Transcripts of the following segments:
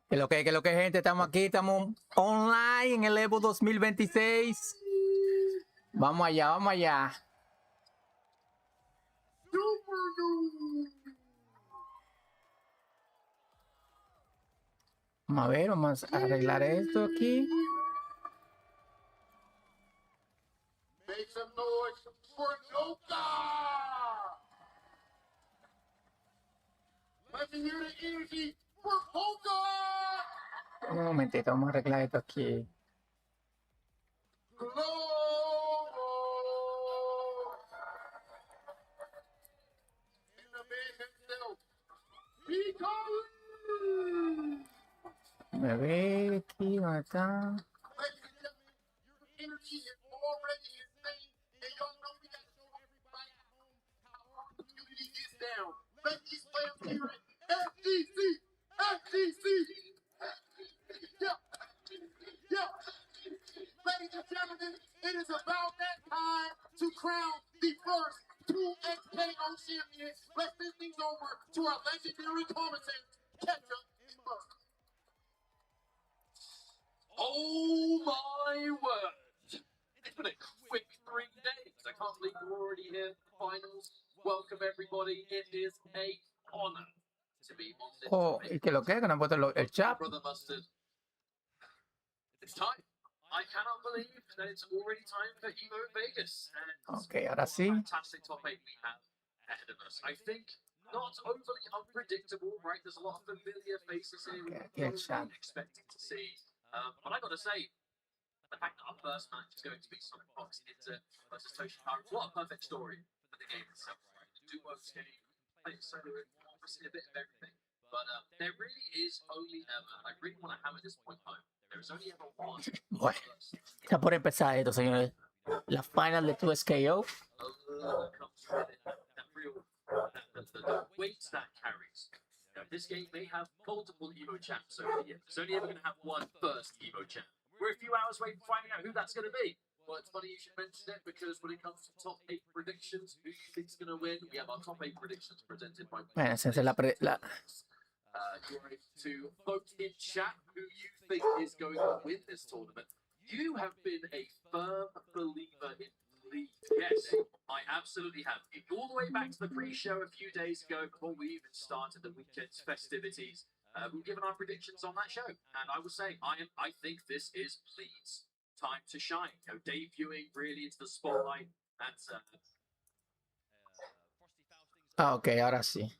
Que lo que, gente, estamos aquí, estamos online en el EVO 2026. Vamos allá, vamos allá. Vamos a ver, vamos a arreglar esto aquí. Make some noise for Noka! Let me hear the energy for Polka! Un momentito, vamos a arreglar esto aquí. Globo! And the man himself, Peacock! Me ve aquí, ¿dónde está? Ladies and gentlemen, your energy is already insane, and y'all know we gotta show everybody at home how our community is down. Let these fans hear it. FGC! FGC! Yeah! Yeah! Ladies and gentlemen, it is about that time to crown the first 2XKO champion. Let's send things over to our legendary commentators, Ketchup and Mustard. Oh my word! It's been a quick 3 days. I can't believe we're already here. Finals. Welcome everybody. It is a honor to be on this. Oh, y que lo que no han puesto el chat. Brother Mustard. It's time. I cannot believe that it's already time for EVO Vegas. And Ok, ahora sí. fantastic top 8 we have ahead of us. I think not overly unpredictable, right? There's a lot of familiar faces here. Okay, We're yeah, expecting to see. But I gotta say, the fact that our first match is going to be Sonic Fox into versus Toshi Haru, what a perfect story for the game itself, right? Duos game, playing solo, obviously a bit of everything. But there really is only ever, I really want to hammer this point home, there is only ever one. Bueno, está por empezar esto, señores. La final de 2SKO. Comes with it, that real, the weight that carries. You know, this game may have multiple EVO champs over the year. It's only ever going to have one first EVO champ. We're a few hours away from finding out who that's going to be. Well, it's funny you should mention it because when it comes to top 8 predictions, who you think's going to win? We have our top 8 predictions presented by. Bueno, esa es la You're able to vote in chat who you think is going to win this tournament. You have been a firm believer in Leeds. Yes, I absolutely have. All the way back to the pre-show a few days ago, before we even started the weekend's festivities, we've given our predictions on that show, and I was saying, I think this is Leeds' time to shine. You know, debuting really into the spotlight. That's ok, ahora sí.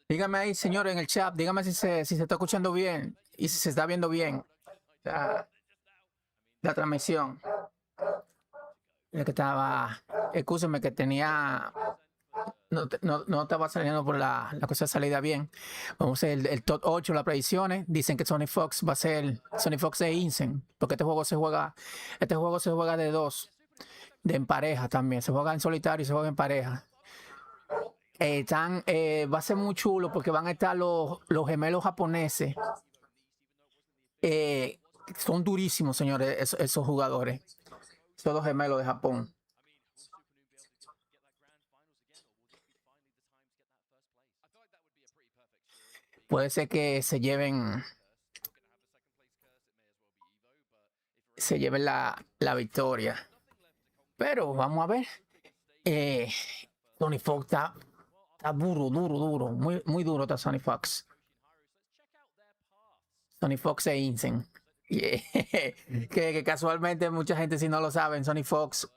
Dígame ahí, señor, en el chat, dígame si se está escuchando bien y si se está viendo bien la transmisión. Es que estaba, escúcheme que tenía, no estaba saliendo por la cosa de salida bien. Vamos a hacer el top 8, las predicciones. Dicen que Sonic Fox va a ser Sonic Fox e Incen, porque este juego se juega de dos, en pareja también. Se juega en solitario y se juega en pareja. Va a ser muy chulo porque van a estar los gemelos japoneses. Son durísimos, señores, esos jugadores. Esos dos gemelos de Japón. Puede ser que se lleven la victoria. Pero vamos a ver. Tony Fox está duro. Muy duro está Sonic Fox. Sonic Fox e Incen. Yeah. que casualmente mucha gente, si no lo saben, Sonic Fox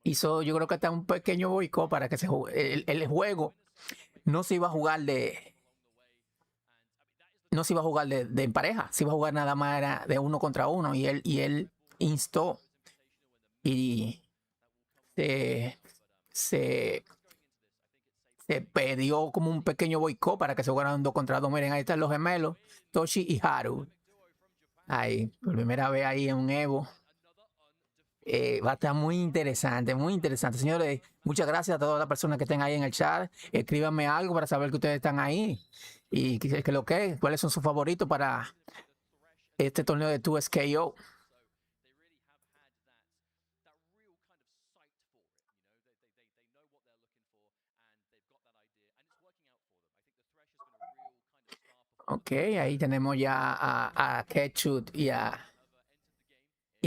hizo, yo creo que hasta un pequeño boicot para que el juego no se iba a jugar en pareja, se iba a jugar nada más era de uno contra uno, y él instó y se pidió como un pequeño boicot para que se jugaran 2 contra 2. Miren, ahí están los gemelos, Toshi y Haru. Ahí, por primera vez ahí en un Evo. Va a estar muy interesante, muy interesante. Señores, muchas gracias a todas las personas que estén ahí en el chat. Escríbanme algo para saber que ustedes están ahí y cuáles son sus favoritos para este torneo de 2SKO. Ok, ahí tenemos ya a Ketchup y a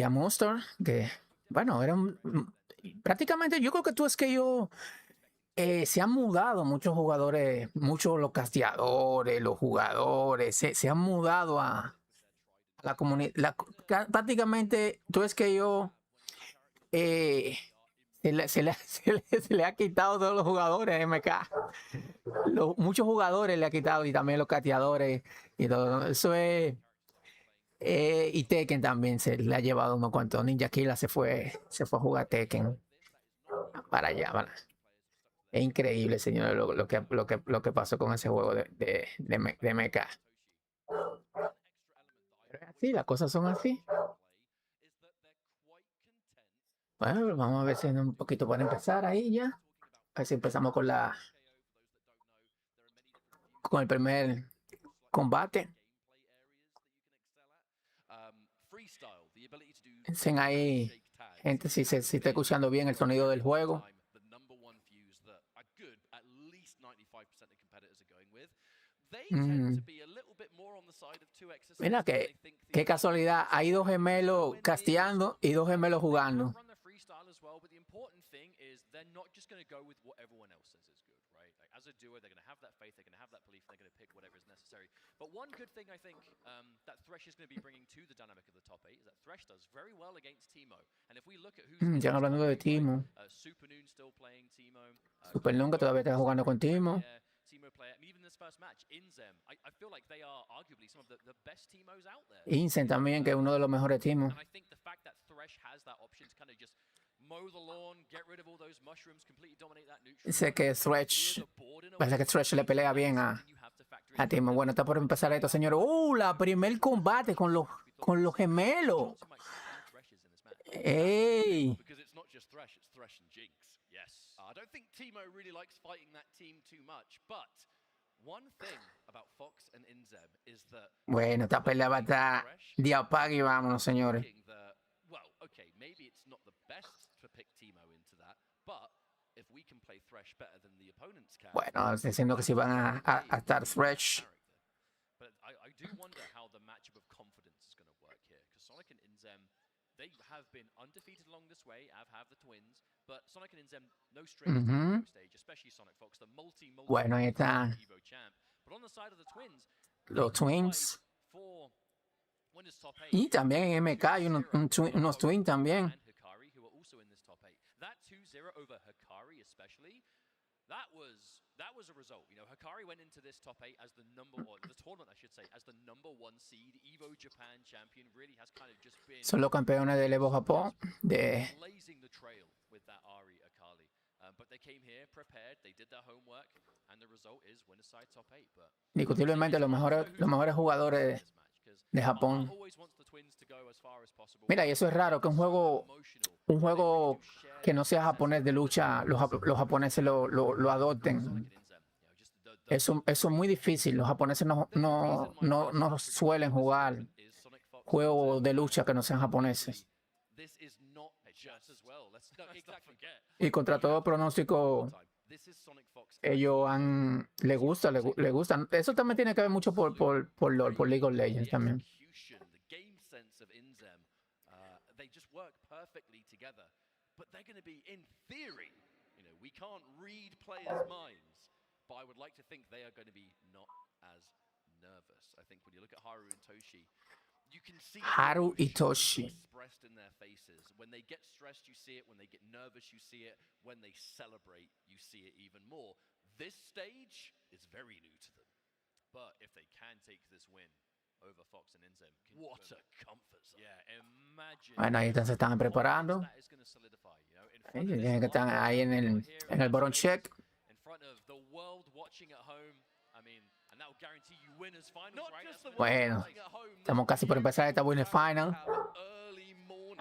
Monster, que bueno, eran prácticamente, yo creo que 2SKO se han mudado muchos jugadores, muchos los casteadores, los jugadores, se han mudado a la comunidad. Prácticamente 2SKO se le ha quitado a todos los jugadores de MK. Muchos jugadores le ha quitado y también los cateadores y todo. Eso es. Y Tekken también se le ha llevado unos cuantos. Ninja Killa se fue a jugar Tekken para allá. Es increíble, señores, lo que pasó con ese juego de mecha. Pero es así, las cosas son así. Bueno, vamos a ver si en un poquito para empezar ahí ya. A ver si empezamos con el primer combate. Dicen ahí, gente, si está escuchando bien el sonido del juego. Mira qué casualidad, hay dos gemelos casteando y dos gemelos jugando. As a duo, they're going to have that faith, they're going to have that belief, they're going to pick whatever is necessary. But one good thing I think that Thresh is going to be bringing to the dynamic of the top 8 is that Thresh does very well against Teemo. And if we look at who's ya hablando de Teemo, Supernoon still playing Teemo. Supernoon que todavía está jugando con Teemo. Teemo player. I mean, even this first match, Inzem, I feel like they are arguably some of the best Teemos out there. Inzem también, que es uno de los mejores Teemo. And I think the fact that Thresh has that option to kind of just mow the lawn, get rid of all those mushrooms, completely dominate that neutral. Dice que Thresh, parece que Thresh le pelea bien a Teemo. Bueno, está por empezar esto, señores. La primer combate con los gemelos. ¡Ey! Because it's not just Thresh, it's Thresh and Jinx. Yes. I don't think Teemo really likes fighting that team too much, but one thing about Fox and Inzem is that bueno, esta pelea va a estar de apague y vámonos, señores. Well, okay, maybe it's not the best to pick Teemo into that, but if we can play Thresh better than the opponents can. Bueno, diciendo que si van a estar Thresh. But I do wonder how the matchup of confidence is going to work here, because Sonic and Inzem, they have been undefeated along this way, have the twins, but Sonic and Inzem, no strangers to the stage, especially Sonic Fox, the bueno, ahí está. EVO champ. But on the side of the twins, los twins. Y también en MK hay unos twins también. That 2-0 over Hikari especially, that was a result. You know, Hikari went into this top 8 as the tournament, I should say, as the #1 seed, EVO Japan champion, really has kind of just been son los campeones del EVO Japón blazing the trail with that Ari Akali. But they came here prepared, they did their homework, and the result is winner side top 8. But indiscutiblemente los mejores jugadores de Japón. Mira, y eso es raro, que un juego que no sea japonés de lucha, los japoneses lo adopten. Eso es muy difícil. Los japoneses no suelen jugar juegos de lucha que no sean japoneses. Y contra todo pronóstico, ellos le gustan. Eso también tiene que ver mucho por LoL, por League of Legends también. They just work perfectly together, but they're going to be, in theory, you know, we can't read players' minds, but I would like to think they are going to be not as nervous. I think when you look at Haru and Toshi, you can see Haru y Toshi expressed in their faces. When they get stressed, you see it. When they get nervous, you see it. When they celebrate, you see it even more. This stage is very new to them, but if they can take this win over Fox and Inzem, what a comfort zone. Yeah, imagine. Bueno, ahí se están preparando. Están ahí en el bottom check. In front of the world watching at home. I mean, and that will guarantee you winners finals, right? Bueno, estamos casi por empezar esta winner final.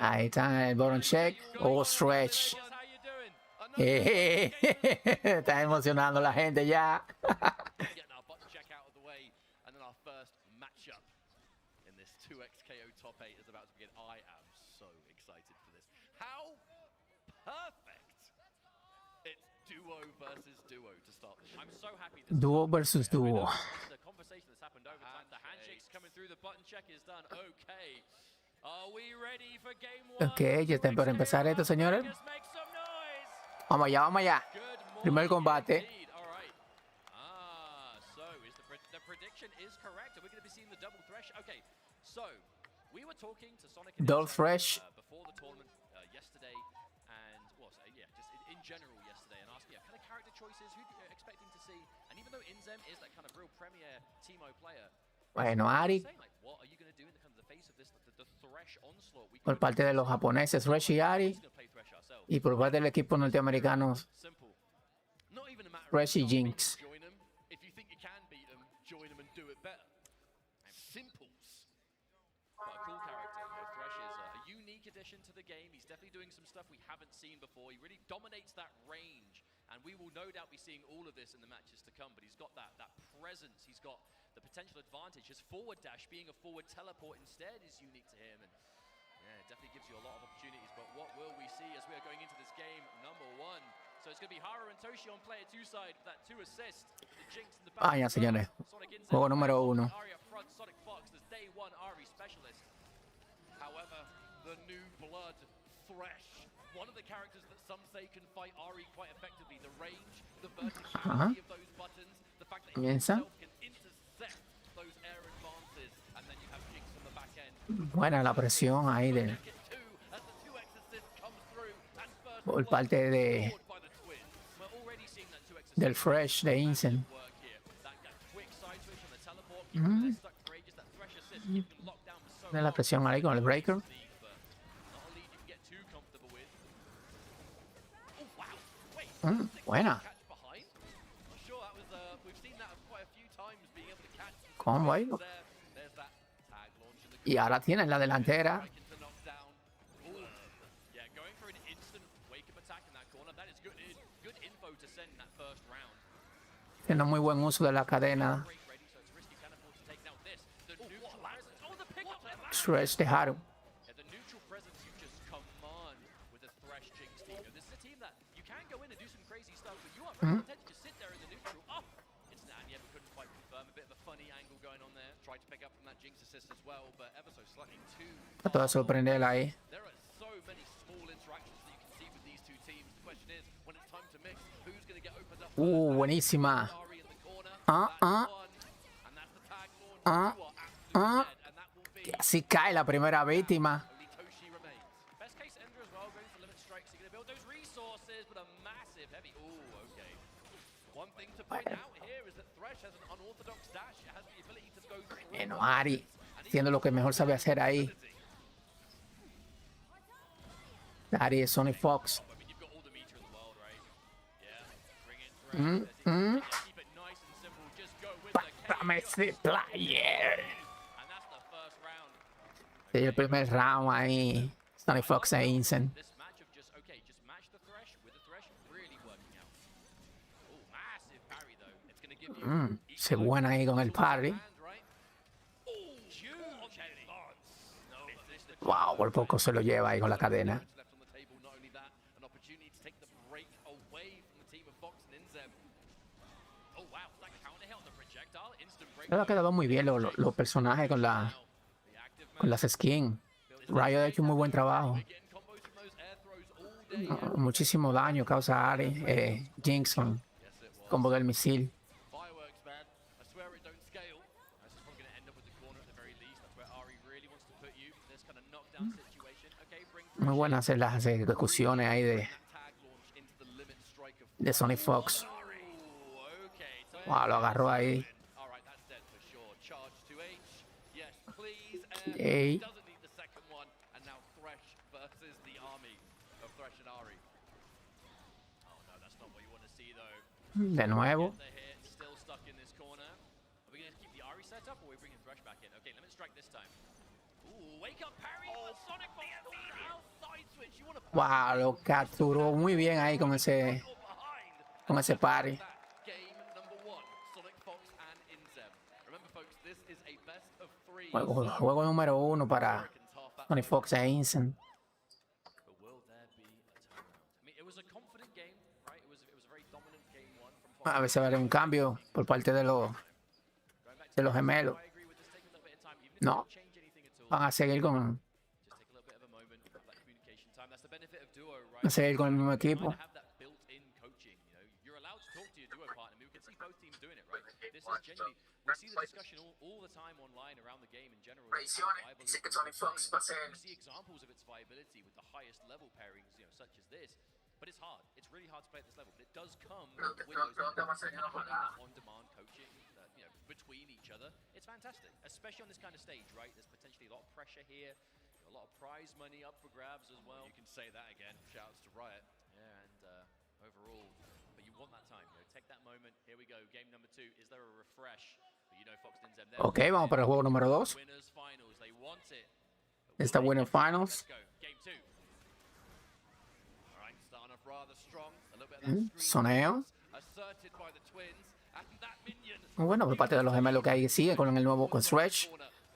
Ahí está el bottom check. Oh, stretch. How you doing? Another Está emocionando a la gente ya. getting our button check out of the way, and then our first matchup in this 2xKO top 8 is about to begin. I am so excited for this. How perfect! It's duo versus duo to start the show. I'm so happy this Duo versus duo. This is a conversation that's happened over time. The handshake's coming through, the button check is done. Okay. Are we ready for game one? Ok, ya está por empezar esto, señores. Just make some noise. Vamos allá, vamos allá. Good morning, Primer combate. indeed. All right. So is the prediction is correct. Are we going to be seeing the double thresh? Okay. So we were talking to Sonic and Double Insight, thresh. Before the tournament yesterday, and just in general yesterday, and asking kind of character choices, who are you expecting to see? And even though Inzem is that kind of real premier Teemo player, Bueno, Ari, saying like, what are you going to do in the kind of the face of this the thresh onslaught? por parte de los japoneses, Resh y Ari, y por parte del equipo norteamericano, Simple. Not even a matter Resh y of Jinx. join them. If you think you can beat them, join them and do it better. Simples. But a cool character. You know, Thresh is a unique addition to the game. He's definitely doing some stuff we haven't seen before. He really dominates that range. And we will no doubt be seeing all of this in the matches to come. But he's got that presence. He's got the potential advantage. His forward dash, being a forward teleport instead, is unique to him. And yeah, it definitely gives you a lot of opportunities. But what will we see as we are going into this game number one? So it's going to be Haru and Toshi on player 2 side for that 2 assist. The Jinx in the back. Vaya, señores. Sonic Insight, Juego número 1. Ari up front, Sonic Fox, there's day 1 Ari specialist. However, the new blood Thresh, one of the characters that some say can fight Ari quite effectively. The range, the versatility of those buttons, the fact that he Comienza. himself can intercept those air advances, and then you have Jinx on the back end. Buena la presión ahí Get 2 as the 2x assist comes through, and first por blood parte de, scored by the twins. We're already seeing that 2x assist del Fresh de Incen. work here. That quick side switch on the teleport, keeping them stuck for ages. That Thresh assist, keeping them locked down for so De la long. presión ahí con el breaker. Not a lead you can get too comfortable with. Oh wow! Wait, Buena. catch behind? Not sure that was. We've seen that quite a few times, being able to catch. some Combo ahí. there. There's that tag launch in the Y ahora tienen la delantera. strike into knockdown. Ooh. Yeah, going for an instant wake-up attack in that corner. That is good info to send in that first round. Tiene muy buen uso de la cadena. Break ready, so it's risky cannonball to take down this. The neutral presence. Oh, the pickup there. Fresh de Haru. Yeah, the neutral presence you just command with the Thresh Jinx team. And this is a team that you can go in and do some crazy stuff, but you are very content to just sit there in the neutral. Oh, it's an Anya, but couldn't quite confirm. A bit of a funny angle going on there. Tried to pick up from that Jinx assist as well, but ever so slightly too Trato de sorprender ahí. There are so many small interactions that you can see with these two teams. The question is, when it's time to mix, who's going to get opened up? Buenísima. Ari in the corner. Ah, That's ah. one. And that's the tag launch. Ah, You are absolutely ah. dead, and that will be Así cae la primera víctima. only Toshi remains. Best case Ender as well, going for limit strikes. You're going to build those resources with a massive heavy. Ooh, okay. One thing to point out here is that Thresh has an unorthodox dash. It has the ability to go through. Bueno, Ari haciendo lo que mejor sabe hacer ahí. Ari es Sonic Fox. I mean, you've got all the meter in the world, right? Yeah. Bring it through. Yeah, keep it nice and simple. Just go with the Dame ese player. and that's the first round. Sí, el primer round ahí. Sonic Fox e Incen. This match of just match the Thresh with the Thresh really working out. Oh, massive parry though. It's going to give you Se buena ahí con el parry. hand, right? Oh, huge advance. No, this the Wow, por poco se lo lleva ahí con la cadena. left on the table. Not only that, an opportunity to take the break away from the team of Fox and Inzem. Oh wow, that counter hit on the projectile, instant break. Le ha quedado muy bien los personajes con The active con las skins. Riot ha hecho un muy buen trabajo. getting combos from those air throws all day. Muchísimo daño causa Ari, Jinx con Yes, it was. combo del misil. Fireworks, man. I swear it don't scale. This is probably going to end up with the corner at the very least. That's where Ari really wants to put you. This kind of knockdown situation. Okay, bring Muy buenas las ejecuciones ahí that tag launch into the limit strike of de Sonic Fox. Ooh, okay. So Wow, lo agarró ahí. all right, that's dead for sure. Charge to H. Yes, please. And Yay. doesn't need the second one. And now Thresh versus the army of Thresh and Ari. Oh no, that's not what you want to see though. De nuevo. They're here, still stuck in this corner. Are we going to keep the Ari set up or are we bringing Thresh back in? Okay, limit strike this time. Ooh, wake up parry, but Sonic Fox out side switch. You want to Wow, lo capturó muy bien ahí con ese parry. game number 1, Sonic Fox and Inzem. Remember, folks, this is a best of 3. Juego número 1 para Sony Fox e Insane. But will there be a turnaround? I mean, it was a confident game, right? It was a very dominant game 1 from Fox. A veces va a haber un cambio por parte de los gemelos. I agree with this taking a little bit of time. Even if No, they don't change anything at all, van a seguir con, just take a little bit of a moment, have that communication time. That's the benefit of duo, right? a seguir con el mismo equipo. Kind of have that built-in coaching, you know. You're allowed to talk to your duo partner. I mean, we can see both teams doing it, right? This is genuinely, we see the discussion all the time online around the game in general. Dice que Sony Fox va a ser We see examples of its viability with the highest level pairings, you know, such as this. But it's hard. It's really hard to play at this level. But it does come with those benefits. And having that on-demand coaching, you know, between each other, it's fantastic. Especially on this kind of stage, right? There's potentially a lot of pressure here, a lot of prize money up for grabs as well. You can say that again. Shouts to Riot. Yeah, and overall, but you want that time. You know, take that moment. Here we go. Game number 2. Is there a refresh? But you know, Fox Inzem. Ok, vamos para el juego número 2. Winners finals. They want it. Esta Winner Finals. Let's go. Game 2. All right, starting off rather strong. A little bit of that streak Soneo. asserted by the twins. And that minion Muy bueno por parte de los gemelos que ahí sigue con el nuevo con Stretch.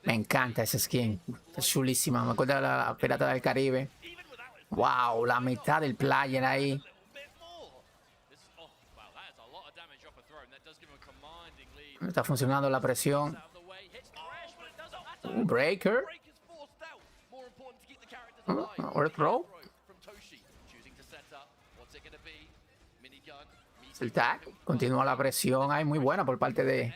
Me encanta ese skin. Es chulísima. Me acuerda de la Pirata del Caribe. even without it Wow, la mitad del player ahí. a little bit more. This is, oh, wow, that is a lot of damage off a throw. And that does give him a commanding lead. Está funcionando la presión. Out of the way. Hits Thresh, but it doesn't matter. Breaker. Break is forced out. More important to keep the characters alive. Or throw. From Toshi. Choosing to set up. What's it going to be? Minigun. El tag. Continúa la presión ahí muy buena por parte de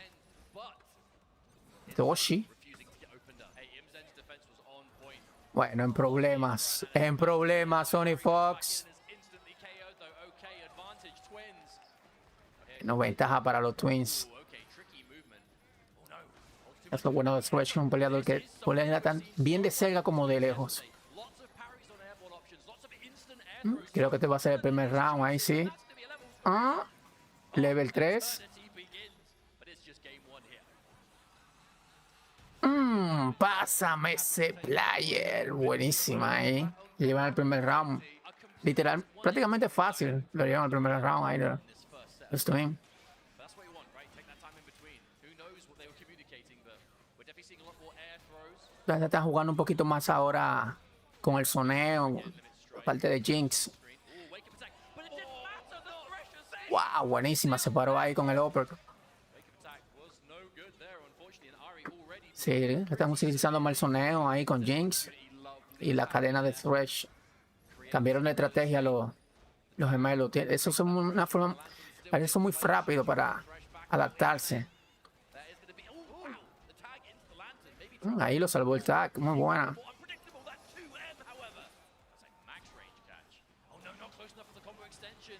But Toshi. refusing to get opened up. Hey, Imzen's defense was on point. Bueno, en problemas. En problemas, Sony Fox. Instantly KO'd though. Okay, advantage twins. No ventaja para los Twins. Ooh, okay, tricky movement. Oh no. Es lo bueno de Stretch, un peleador que pelea tan bien de cerca como de lejos. Lots of parries on airball options. Lots of instant air throws. Creo que este va a ser el primer round, ahí sí. That's gonna be a level 3. Level 3. Eternity begins, but it's just game 1 here. Pásame ese player. Buenísima ahí. Llevan el primer round. Literal, prácticamente fácil. Lo llevan el primer round ahí. This first set. Los Twins. That's what you want, right? Take that time in between. Who knows what they were communicating, but we're definitely seeing a lot more air throws. Están jugando un poquito más ahora con el soneo. Parte de Jinx. Ooh, wake up attack. But it didn't matter. The Thresher saved. Wow, buenísima. Se paró ahí con el upper. Wake up attack was no good there, unfortunately. And Ari already Sí, están utilizando mal soneo ahí con Jinx. pretty lovely. Y la cadena de Thresh. Cambiaron de estrategia los gemelos. Eso es una forma. Parece muy rápido para adaptarse. That is going to be. Oh, wow. The tag into the lantern. Maybe Ahí lo salvó el tag. Muy buena. more unpredictable. That 2M, however. That's a max range catch. Oh no, not close enough for the combo extension.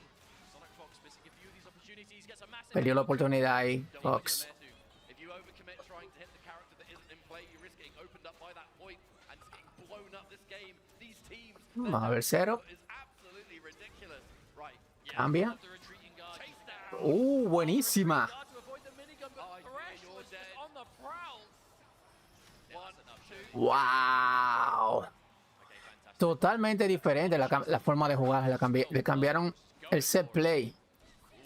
Sonic Fox missing a few of these opportunities. Gets a massive. Perdió la oportunidad ahí, Don't wanna Fox. get there too. If you overcommit trying to hit the character that isn't in play, you risk getting opened up by that point and getting blown up this game. These teams. Vamos a ver cero. Is absolutely ridiculous. Right. Yeah. Cambia. The retreating guard. Chase down. Buenísima. Guard to avoid the minigun, but Thresh was just on the prowl. One, two. Wow. Okay, fantastic. Totalmente diferente la forma de jugar. Le cambiaron el set play.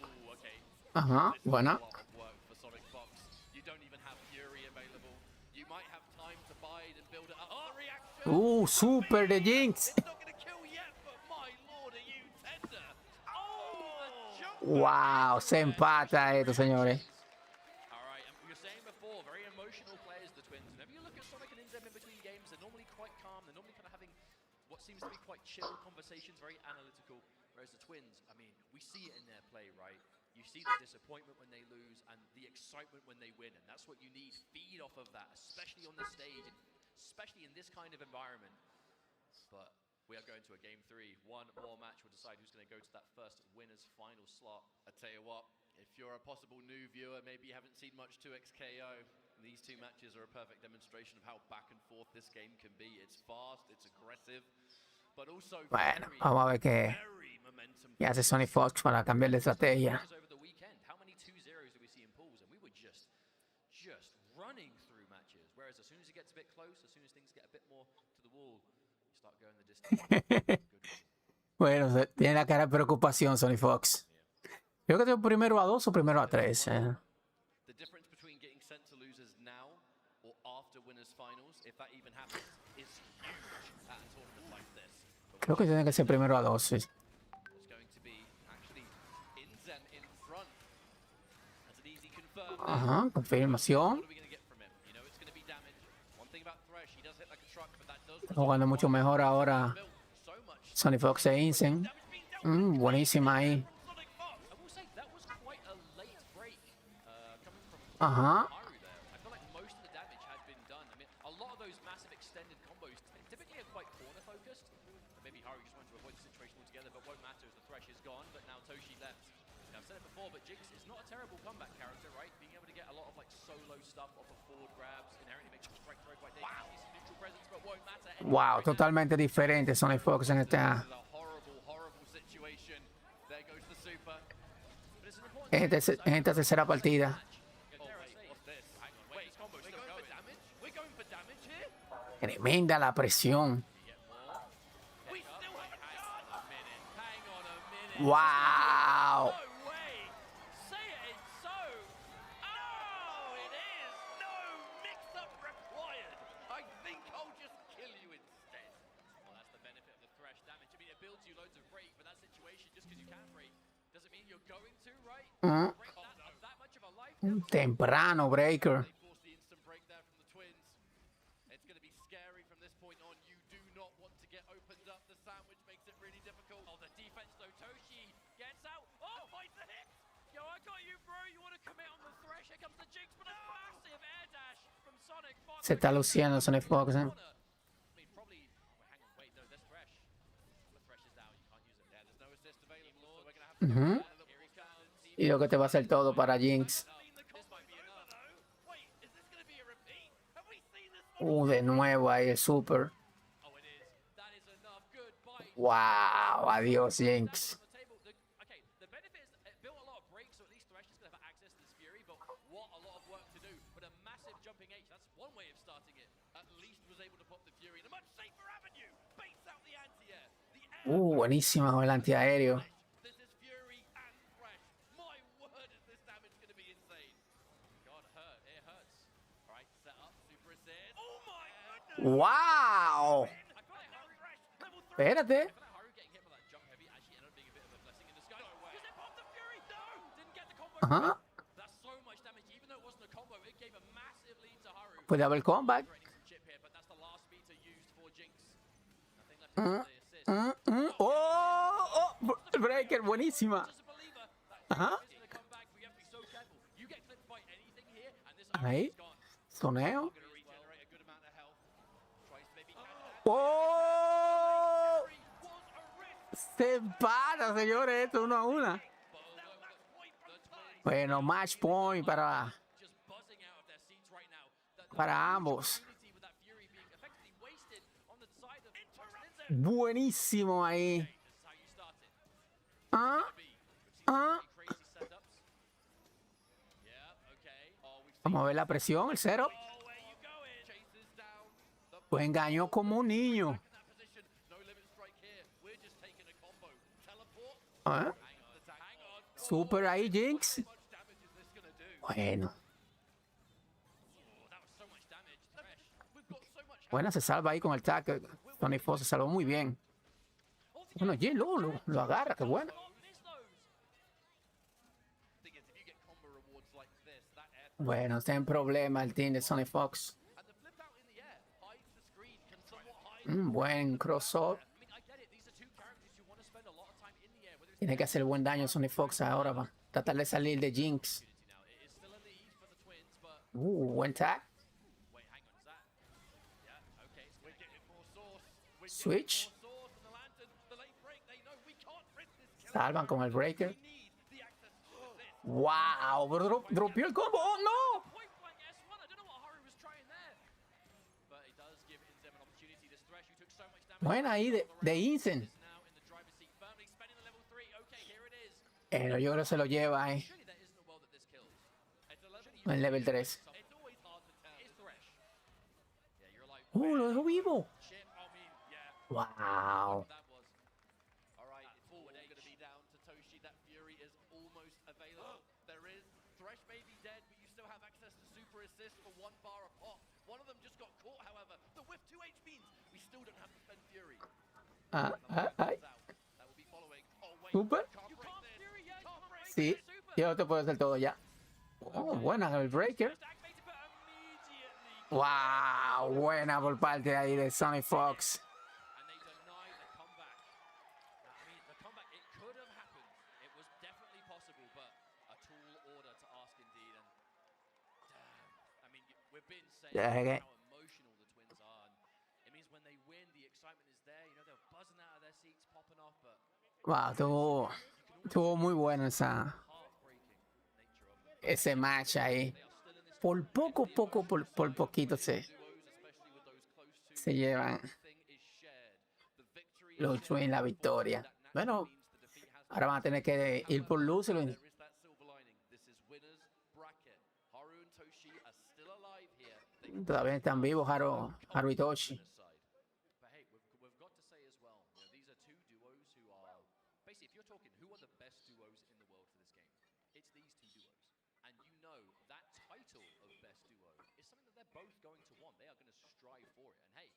Ooh, okay. Ajá, buena. A lot of work for Sonic Fox. You don't even have Fury available. You might have time to bide and build it up. Oh, reaction! Super de Jinx. It's not gonna kill yet, but my lord, are you tender? Oh, the jump! Wow, se empata esto, señores. All right, and we were saying before, very emotional players, the Twins. Whenever you look at Sonic and Inzem in between games, they're normally quite calm. They're normally kind of having what seems to be quite chill conversations, very analytical. Whereas the Twins, I mean, we see it in their play, right? You see the disappointment when they lose and the excitement when they win, and that's what you need. Feed off of that, especially on the stage, and especially in this kind of environment. But we are going to a game 3. One more match will decide who's going to go to that first winner's final slot. I tell you what, if you're a possible new viewer, maybe you haven't seen much 2XKO, these two matches are a perfect demonstration of how back and forth this game can be. It's fast, it's aggressive, but also Bueno, vamos a ver very momentum. qué hace Sony Fox para cambiar de estrategia. Over the weekend, how many 2-0s did we see in pools? And we were just running through matches. Whereas as soon as it gets a bit close, as soon as things get a bit more to the wall, start going the distance. Good reason. Bueno, tiene la cara de preocupación Sony Fox. Creo que tengo primero a 2 o primero a 3. The difference between getting sent to losers now or after winners finals, if that even happens, is huge at a tournament like this. But Creo que tiene que ser primero a 2. Sí. it's going to be actually Inzen in front. That's an easy confirm. Ajá, confirmación. What are we going to get from him? You know it's going to be damage. One thing about Thresh, he does hit like a truck, but that does Está jugando mucho mejor ahora build so much. Sony Fox e Incen. Buenísima ahí. I will say that was quite a late break coming from Ajá. Haru there. I feel like most of the damage had been done. I mean, a lot of those massive extended combos typically are quite corner focused. Maybe Haru just wanted to avoid the situation altogether, but won't matter as the Thresh is gone. But now Toshi left. Now, I've said it before, but Jinx is not a terrible comeback character, right? Being able to get a lot of like solo stuff off of forward grabs inherently makes the strike throw quite dangerous. Wow. Neutral presence, but won't matter. Wow, totalmente diferente Sony Fox en esta, This is a horrible, horrible situation. There goes the super. But it's an important en esta tercera partida. Tremenda la presión. Wow. Temprano breaker. It's going to be scary from this point on. You do not want to get opened up. The sandwich makes it really difficult. Oh, the defense though. Toshi gets out. Oh, finds the hit. Yo, I got you, bro. You want to commit on the Thresh? Here comes the Jinx, but a massive air dash from Sonic. Se está luciendo Sony Fox. I mean, probably. Oh, hang on, wait, no, there's Thresh. The Thresh is down. You can't use it. Yeah, there's no assist available. So we're going to have to. Ujú. Here he comes. Y lo que te va a hacer todo para Jinx. De nuevo ahí el super. Wow, adiós Jinx. Okay, the benefit is it built a lot of breaks, so at least Thresh is going to have access to this Fury, but what a lot of work to do. But a massive jumping H, that's one way of starting it. At least was able to pop the Fury in a much safer avenue. Baits out the anti-air. Buenísima con el antiaéreo. This is Fury and Thresh. My word, is this damage going to be insane. God, it hurts. All right, set up, super assist. Oh my goodness! Wow. Espérate. Ajá. Puede haber comeback. Oh, breaker, buenísima. Ajá. Ahí. Soneo. ¡Oh! Se para, señores, esto 1-1. Bueno, match point para ambos. Buenísimo ahí. Vamos a ver la presión, el cero. Pues engañó como un niño. Super ahí, Jinx. Bueno. Buena, se salva ahí con el tag. Tony Fox se salvó muy bien. Bueno, Jin lo agarra, qué bueno. Bueno, está en problema el team de Sony Fox. Buen cross-up. Tiene que hacer buen daño Sony Fox ahora para tratar de salir de Jinx. Buen tag. Switch. Salvan con el breaker. Wow, pero dropeó el combo. Oh, no. Buena ahí de Incen. Pero yo creo que se lo lleva ahí. En level 3. Lo dejó vivo. Wow. That was. All right, it's all going to be down to Toshi. That Fury is almost available. There is Thresh may be dead, but you still have access to super assist for 1 bar a pop. One of them just got caught, however. The whiff 2H means we still don't have to spend Fury. Ay. That will be following. Oh wait, Super. you can't break this. You can't break Sí. this. Super. Yo te puedo hacer todo ya. Oh, buena el breaker. Wow, buena por parte ahí de Sonic Fox. And they denied the comeback. I mean, the comeback, it could have happened. It was definitely possible, but a tall order to ask indeed. And damn, I mean, we've been saying Yeah. how emotional the Twins are. And it means when they win, the excitement is there. You know, they're buzzing out of their seats, popping off, but Wow, estuvo muy bueno heartbreaking nature of them. ese match ahí. They are still in this Por por poquito se llevan los Twins la victoria. Bueno, ahora van a tener que ir por luz. Todavía están vivos Haru y Toshi. But hey, we've got to say as well, you know, these are two duos who are basically, if you're talking who are the best duos in the world for this game, it's these two duos. And you know that title of best duo is something that they're both going to want. They are going to strive for it. And hey,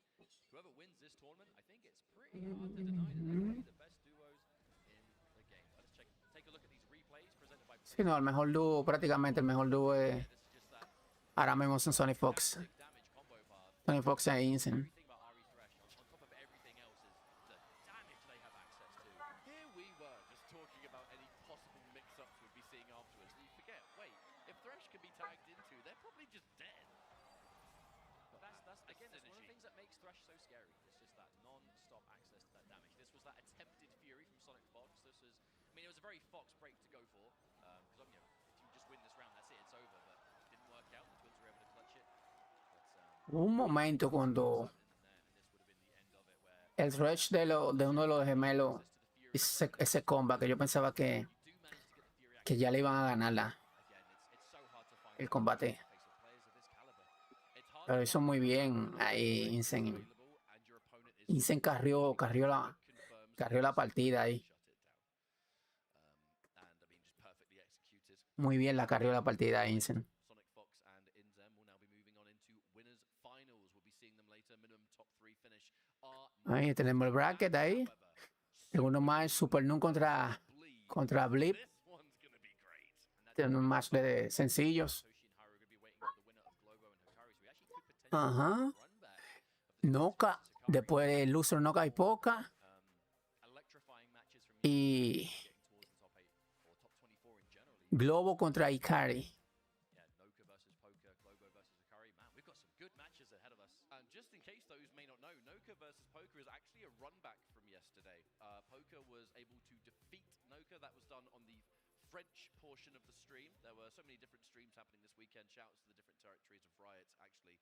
whoever wins this tournament, I think it's pretty hard to deny that they're going to be the best duos in the game. Let's take a look at these replays presented by. Sí, no, el mejor dúo, prácticamente el mejor dúo es This is just that ahora mismo son Sonic Fox. big damage combo path. Sonic Fox e Insane. Everything about Ari Thresh, on top of everything else, is the damage they have access to. Here we were just talking about any possible mix-ups we'd be seeing afterwards. And you forget, wait, if Thresh can be tagged into, they're probably just dead. But that's again, it's one of the things that makes Thresh so scary. It's just that non-stop access to that damage. This was that attempted Fury from Sonic Fox. This was, I mean, it was a very Fox break to go for. Because you know, if you just win this round, that's it, it's over. But it didn't work out. The Twins were able to clutch it. But Hubo un momento cuando el rush de uno de los gemelos hizo ese combat que yo pensaba que ya le iban a ganar el combate. Pero hizo muy bien ahí Insane. Insane carrió la partida ahí. Muy bien la carrió la partida Insane. Sonic Fox and Inzem will now be moving on into winners finals. We'll be seeing them later. Minimum top 3 finish are Ahí tenemos el bracket ahí. Segundo match, Super Noon contra Blip. this one's gonna be great. And Tenemos un match de sencillos. Toshi and Haru are gonna be waiting for the winner of Globo and Hikari. So we actually could potentially Ajá. run back of the Noca, después de Loser Noca y Poca. electrifying matches from Y getting towards the top 8 or top 24 in general. Globo contra Ikari. Yeah, Noka versus Poker, Globo versus Hikari. Man, we've got some good matches ahead of us. And just in case those may not know, Noka versus Poker is actually a run back from yesterday. Poker was able to defeat Noka. That was done on the French portion of the stream. There were so many different streams happening this weekend. Shouts to the different territories of Riot, actually.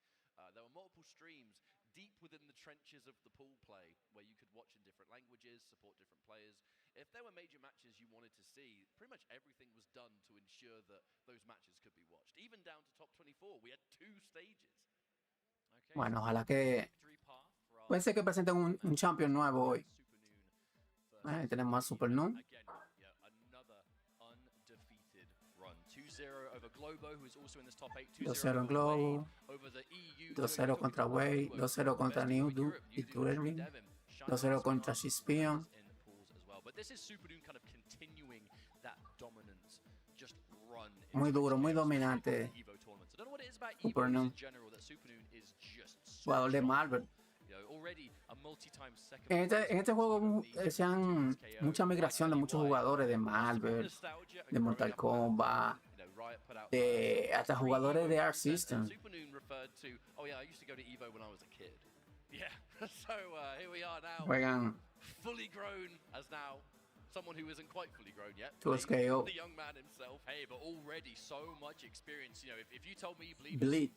There were multiple streams deep within the trenches of the pool play where you could watch in different languages, support different players. If there were major matches you wanted to see, pretty much everything was done to ensure that those matches could be watched. Even down to top 24, we had 2 stages. Okay, Bueno, ojalá que victory path for our puede ser que presenten un champion nuevo hoy. Super Noon Ahí tenemos a Super Noon. again, yeah, another undefeated run. 2-0 over Globo, who is also in this top 8. 2-0 en Globo. Over the EU. 2-0 contra Wade. 2-0 contra New y Turing. 2-0 contra Shispion. In pools as well. But this is Super Noon kind of continuing that dominance, just run. in Muy duro, muy Twitch dominante. EVO tournaments. I don't know what it is about Super EVOs Noon. in general that Super Noon is just so Jugador de strong. Marvel. You know, already a multi-time second. En este juego se han mucha migración de muchos jugadores de Marvel, de Mortal Kombat, hasta jugadores de Arc System. Super Noon referred to, oh yeah, I used to go to EVO when I was a kid. Yeah, so here we are now, Juegan fully grown as now someone who isn't quite fully grown yet. To SKO. The young man himself. Hey, but already so much experience. You know, if you told me Bleep Bleep.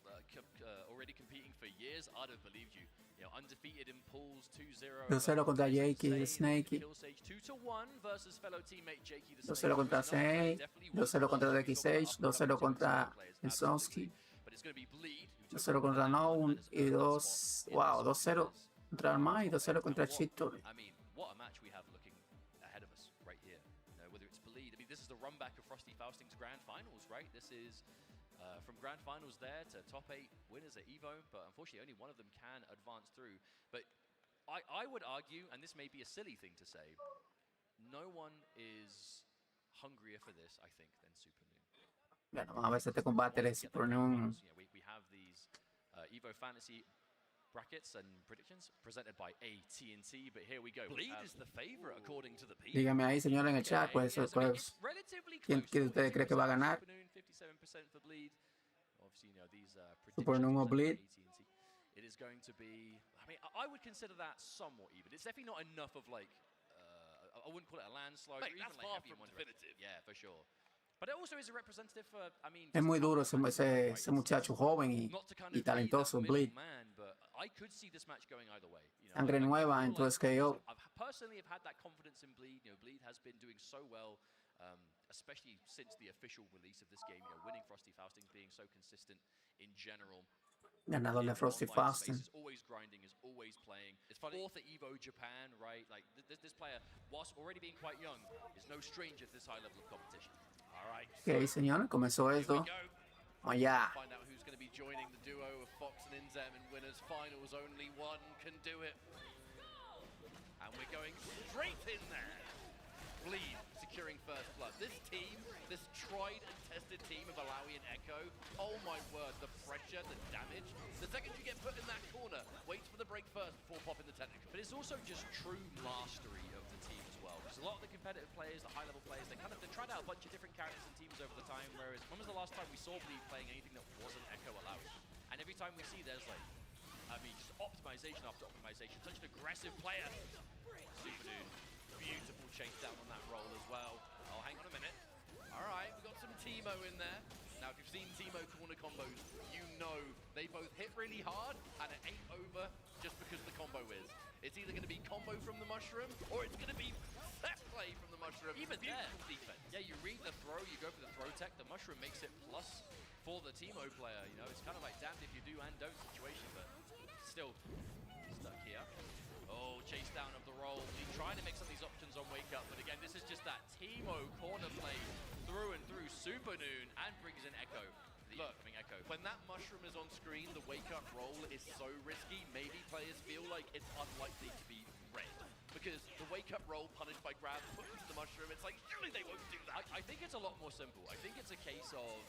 already competing for years, I'd have believed you. You know, undefeated in pools, 2-0. 2-0 contra Jakey, Snakey. 2-1 versus fellow teammate Jakey the 2-0 contra Snake. 2-0 contra Decky Sage. 2-0 contra Nsonsky. But it's going to be Bleed. 2-0 contra No y 2. Wow, 2-0. contra Armada y 2-0 contra Chito. I mean, what a match we have looking ahead of us right here. You know, whether it's Bleed, I mean, this is the run back of Frosty Fausting's Grand Finals, right? This is from Grand Finals there to top 8 winners at EVO, but unfortunately only one of them can advance through. But I would argue, and this may be a silly thing to say, no one is hungrier for this, I think, than Super Noon. Bueno, vamos a ver si este combate le supone un... You know, we have these EVO Fantasy brackets and predictions presented by AT&T, but here we go. Bleed is the favorite according to the people. Dígame ahí, señor, en el chat, pues, Yeah, so pues, it's relatively ¿quién close. usted cree que va a ganar? Super Noon, 57% for Bleed. Obviously, you know, these Super Noon o predictions Bleed. presented by AT&T. It is going to be, I mean, I would consider that somewhat even. It's definitely not enough of like, I wouldn't call it a landslide. Mate, or even that's like far heavy in from one direction. definitive. Yeah, for sure. But it also is a representative for, I mean, Es muy duro ese muchacho joven not to kind y of be that talentoso, Bleed. middleman, but I could see this match going either way. You know, Sangre I nueva, feel entonces like KO. I've personally have had that confidence in Bleed. You know, Bleed has been doing so well, especially since the official release of this game. You know, winning Frosty Fausting, being so consistent in general. Ganador de Frosty Online space Fausting. is always grinding, is always playing. It's funny. Fourth at EVO Japan, right? Like this player, whilst already being quite young, is no stranger to this high level of competition. All right. Ok, señores, comenzó Here we esto. go. Vamos allá. Find out who's going to be joining the duo of Fox and Inzem in winners finals. Only one can do it. And we're going straight in there. Bleed securing first blood. This team, this tried and tested team of Alawi and Echo, oh my word, the pressure, the damage. The second you get put in that corner, wait for the break first before popping the technical. But it's also just true mastery of the team as well. Because a lot of the competitive players, the high-level players, they tried out a bunch of different characters and teams over the time, whereas when was the last time we saw Bleed playing anything that wasn't Echo Alawi? And every time we see there's like, I mean, just optimization after optimization. Such an aggressive player. Super dude. Beautiful chase down on that roll as well. Oh, hang on a minute. All right, we've got some Teemo in there. Now, if you've seen Teemo corner combos, you know they both hit really hard and it ain't over just because the combo is. It's either going to be combo from the mushroom or it's going to be set play from the mushroom. Even beautiful defense. Yeah, you read the throw, you go for the throw tech. The mushroom makes it plus for the Teemo player. You know, it's kind of like damned if you do and don't situation, but still stuck here. Oh, chase down of the roll. He's trying to mix up these options on Wake Up, but again, this is just that Teemo corner play through and through. Super Noon and brings in Echo. Look, Echo. When that mushroom is on screen, the Wake Up roll is so risky. Maybe players feel like it's unlikely to be red. Because the Wake Up roll punished by grab, put into the mushroom, it's like, surely they won't do that. I think it's a lot more simple. I think it's a case of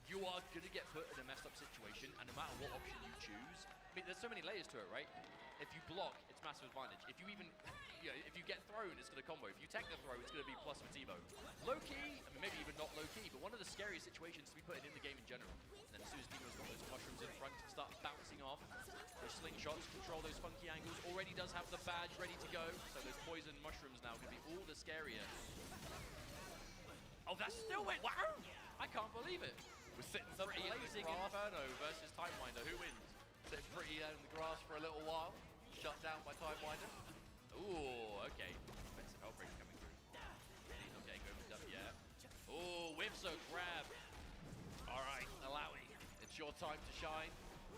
you are going to get put in a messed up situation, and no matter what option you choose, I mean, there's so many layers to it, right? If you block, it's massive advantage. If you even, you know, if you get thrown, it's going to combo. If you tech the throw, it's going to be plus for Teemo. Low-key, I mean, maybe even not low-key, but one of the scariest situations to be put in the game in general. And then as soon as Teemo's got those mushrooms in front, start bouncing off. Those slingshots, control those funky angles. Already does have the badge ready to go. So those poison mushrooms now going to be all the scarier. Oh, that still went, wow! I can't believe it. We're sitting pretty blazing Inferno versus Timewinder. Who wins? Sitting pretty in the grass for a little while. Shut down by Timewinder. Ooh, okay. Defensive outbreak coming through. He's not getting opened up yet. Ooh, whiffs a grab. All right, Alawi, it's your time to shine.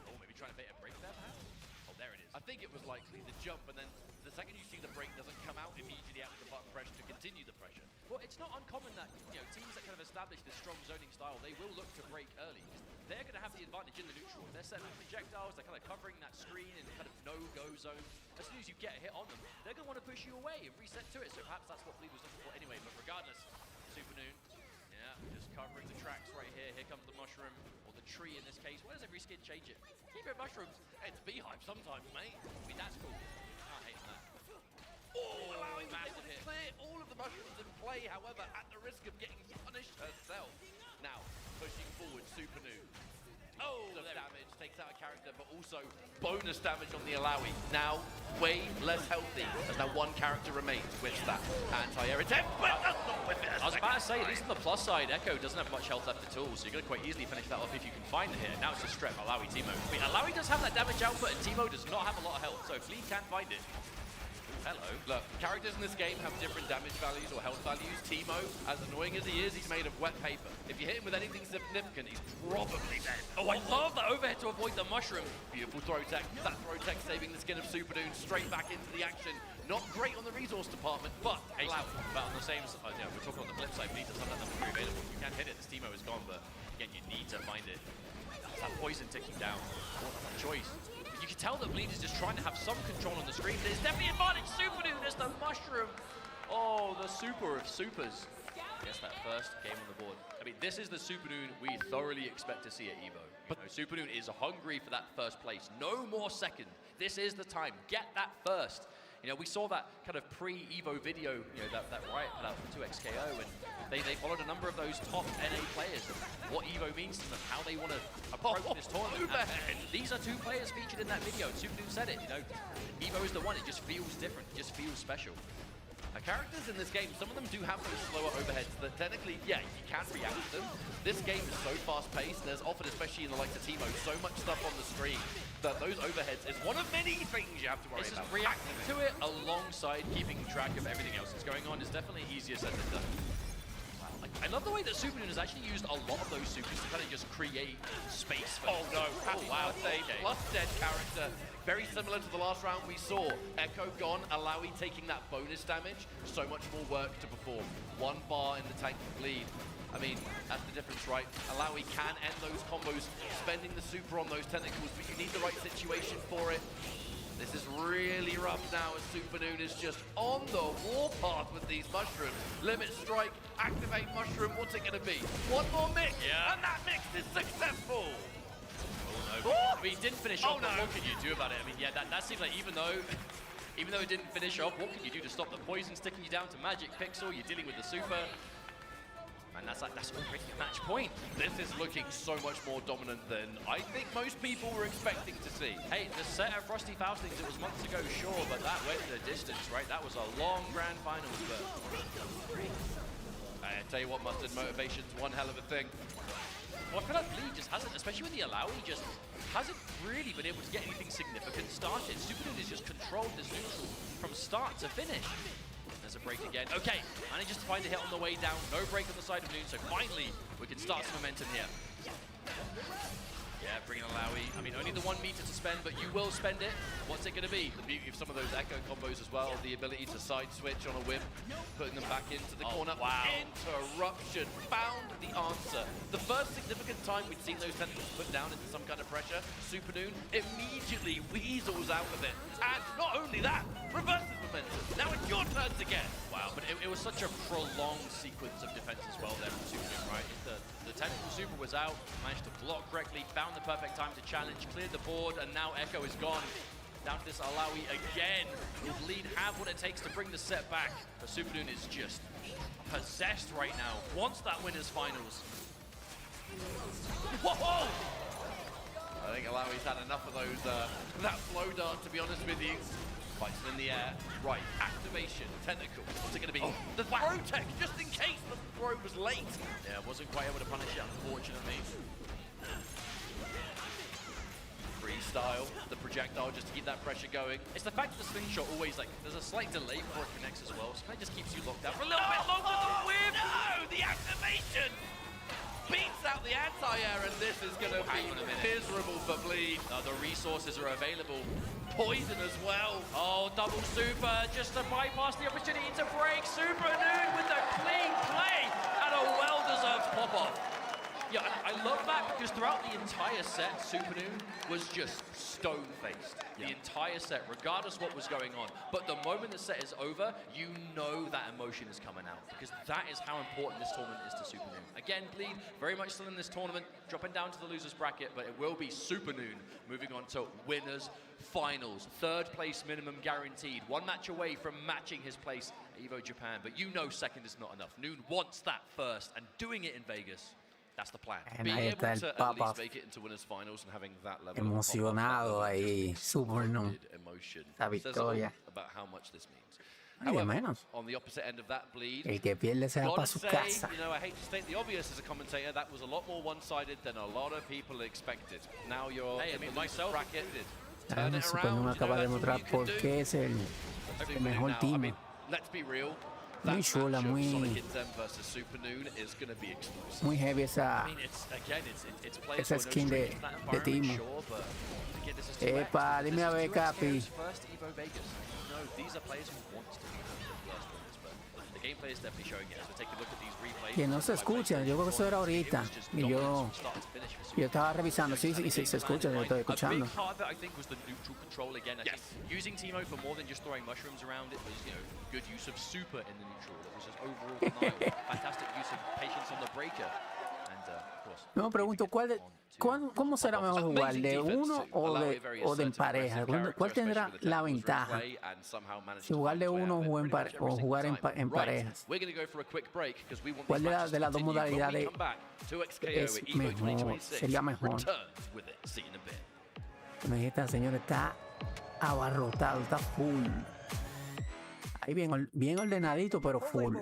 Oh, maybe trying to bait a break there, perhaps? Oh, there it is. I think it was likely the jump, and then the second you see the break doesn't come out immediately after the button pressure to continue the pressure. Well, it's not uncommon that, you know, teams that kind of establish this strong zoning style, they will look to break early. They're going to have the advantage in the neutral. They're setting up projectiles, they're kind of covering that screen in kind of no-go zone. As soon as you get a hit on them, they're going to want to push you away and reset to it. So perhaps that's what Bleed was looking for anyway. But regardless, Super Noon, yeah, just covering the tracks right here. Here comes the mushroom, or the tree in this case. Why does every skin change it? Keep it mushrooms. It's beehive sometimes, mate. I mean, that's cool. Can't hate on that. Oh, allowing massive hit. Clear all of the mushrooms in play, however, at the risk of getting punished herself. Now, pushing forward, Super Noon. Oh, the damage takes out a character, but also bonus damage on the Alawi. Now, way less healthy, as now one character remains with that anti-air attempt, but does not whip it. I was about to say, at least on the plus side, Echo doesn't have much health left at all, so you're going to quite easily finish that off if you can find the hit. Now it's just strep Alawi, Teemo. I mean, Alawi does have that damage output, and Teemo does not have a lot of health, so if Lee can find it. Hello. Look, characters in this game have different damage values or health values. Teemo, as annoying as he is, he's made of wet paper. If you hit him with anything significant, he's probably dead. Oh, I love that overhead to avoid the mushroom. Beautiful throw tech. That throw tech saving the skin of Superdoon straight back into the action. Not great on the resource department, but allowed. But on the same side, yeah, we're talking on the flip side, Bleed does have that number 3 available. You can hit it, this Teemo is gone, but again, you need to find it. That poison ticking down. What a choice. You can tell that Bleed is just trying to have some control on the screen. There's definitely advantage. Superdoon, there's the mushroom. Oh, the super of supers. Gets that first game on the board. I mean, this is the Superdoon we thoroughly expect to see at EVO. But Superdoon is hungry for that first place. No more second. This is the time. Get that first. You know, we saw that kind of pre-EVO video, you know, that Riot put out for 2xKO, and they followed a number of those top NA players and what EVO means to them, how they want to approach this tournament. And these are 2 players featured in that video. Superdoon said it, you know, EVO is the one, it just feels different, it just feels special. Characters in this game, some of them do have those slower overheads that technically, yeah, you can react to them. This game is so fast-paced, there's often, especially in the likes of Teemo, so much stuff on the screen that those overheads is one of many things you have to worry about. Reacting to it alongside keeping track of everything else that's going on is definitely easier said than done. I love the way that Superdoon has actually used a lot of those supers to kind of just create space for Happy birthday, plus dead character. Very similar to the last round we saw. Echo gone, Alawi taking that bonus damage. So much more work to perform. 1 bar in the tank for Bleed. I mean, that's the difference, right? Alawi can end those combos, spending the super on those tentacles, but you need the right situation for it. This is really rough now as Superdoon is just on the warpath with these mushrooms. Limit strike, activate mushroom, what's it gonna be? One more mix, and that mix is successful! Oh no, I mean, he didn't finish off, but what can you do about it? I mean, yeah, that seems like even though it didn't finish off, what can you do to stop the poison sticking you down to Magic Pixel? You're dealing with the super. And that's already a match point. This is looking so much more dominant than I think most people were expecting to see. Hey, the set at Frosty Faustings, it was months ago, sure, but that went the distance, right? That was a long grand finals, but I tell you what, Mustard, motivation's one hell of a thing. Well, I feel like Bleed just hasn't, especially with the Alawi, just hasn't really been able to get anything significant started. Superdoon has just controlled this neutral from start to finish. There's a break again. Okay, manages to find a hit on the way down. No break on the side of Noon, so finally we can start some momentum here. Yeah, bring in Alawi. I mean, only the 1 meter to spend, but you will spend it. What's it going to be? The beauty of some of those Echo combos as well, the ability to side switch on a whim, putting them back into the corner. Wow. Interruption. Found the answer. The first significant time we'd seen those tentacles put down into some kind of pressure, Superdoon immediately weasels out of it. And not only that, reverses momentum. Now it's your turn to get. Wow, but it was such a prolonged sequence of defense as well there from Superdoon, right? The tentacle super was out, managed to block correctly, found the perfect time to challenge, cleared the board, and now Echo is gone. Down to this Alawi again. Will Bleed have what it takes to bring the set back? But Superdoon is just possessed right now. Wants that winners finals. Whoa! I think Alawi's had enough of those, that flow dart, to be honest with you. Fights in the air. Right, activation, tentacle. What's it going to be? The throw tech, just in case the throw was late. Yeah, wasn't quite able to punish it, unfortunately. Freestyle, the projectile, just to keep that pressure going. It's the fact that the slingshot always, like, there's a slight delay before it connects as well, so it just keeps you locked out for a little bit longer to whip. No, the activation beats out the anti-air, and this is going to be miserable for Bleed. The resources are available. Poison as well. Oh, double super, just to bypass the opportunity to break. Superdoon with the clean play and a well-deserved pop-off. Yeah, I love that because throughout the entire set, Superdoon was just stone-faced. The entire set, regardless what was going on. But the moment the set is over, you know that emotion is coming out because that is how important this tournament is to Superdoon. Again, Bleed, very much still in this tournament, dropping down to the loser's bracket, but it will be Superdoon moving on to winners finals. 3rd place minimum guaranteed. 1 match away from matching his place at EVO Japan. But you know second is not enough. Noon wants that first, and doing it in Vegas, that's the plan. And Being ahí able está el to at Papa least make it into winners finals and having that level emocionado of ahí, Superdoon, emotion la says a lot victoria. about how much this means. Ay, de menos. On the opposite end of that, Bleed. El que pierde se va Gotta para su say, casa. you know, I hate to state the obvious as a commentator, that was a lot more one-sided than a lot of people expected. Now you're in the myself bracket. Ah, Turn it Superdoon around, acaba de that's all mostrar you can por do. qué es el Super mejor Noon now, I team. mean, let's be real. Muy That chula, matchup, muy- Sonic Kid Zen versus Super Noon is going to be explosive. Muy heavy esa. I mean, it's players esa who are no skin de- strangers to that de environment, Timo. sure, but again, this is 2X, Epa, because dime this a is ver, 2X Capi. KO's first EVO Vegas. No, these are players who want to be the first winners, but the gameplay is definitely showing it. As we take a look at these replays, Que no se escucha, yo creo que eso era ahorita. Y yo estaba revisando, sí, sí, sí, se escucha, yo estoy A escuchando. big part of it, I think, was the neutral control again. I think using Timo for more than just throwing mushrooms around, it was, you know, good use of super in the neutral. It was just overall denial. Fantastic use of patience on the breaker. And, of course, Yo me pregunto, ¿cómo será mejor jugar? ¿De uno o de en pareja? ¿Cuál tendrá la ventaja? Si jugar de uno o jugar en parejas. ¿Cuál de las dos modalidades es mejor? Sería mejor. Esta señora está abarrotado, está full. Ahí bien ordenadito, pero full.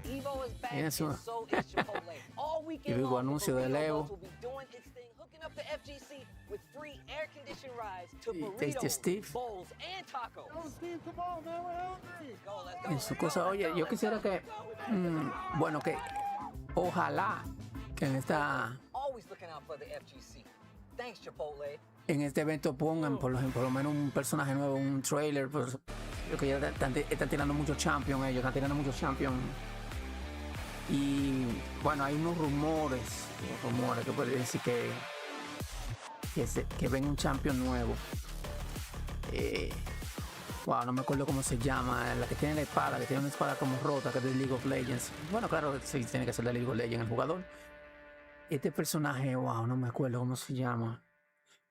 EVO is back, Eso. and so is Chipotle. All weekend Típico long, anuncio the del Burrito Evo. Bus will be doing its thing, hooking up the FGC with free air-conditioned rides to Y Tasty burritos, Steve. bowls, and tacos. Oh, Steve, come on, man, we're hungry. Go, let's go, En su let's go, cosa, let's oye, go, yo let's quisiera go, que, let's go. bueno, que ojalá que Always looking out for the FGC. Thanks, Chipotle. en este evento pongan por lo menos un personaje nuevo, un trailer, pues, lo que ya están tirando muchos champions, ellos están tirando muchos champions. Y bueno, hay unos rumores que pueden decir que ven un champion nuevo. Wow, no me acuerdo cómo se llama, la que tiene la espada, que tiene una espada como rota, que es de League of Legends. Bueno, claro, sí, tiene que ser de League of Legends el jugador. Este personaje, wow, no me acuerdo cómo se llama.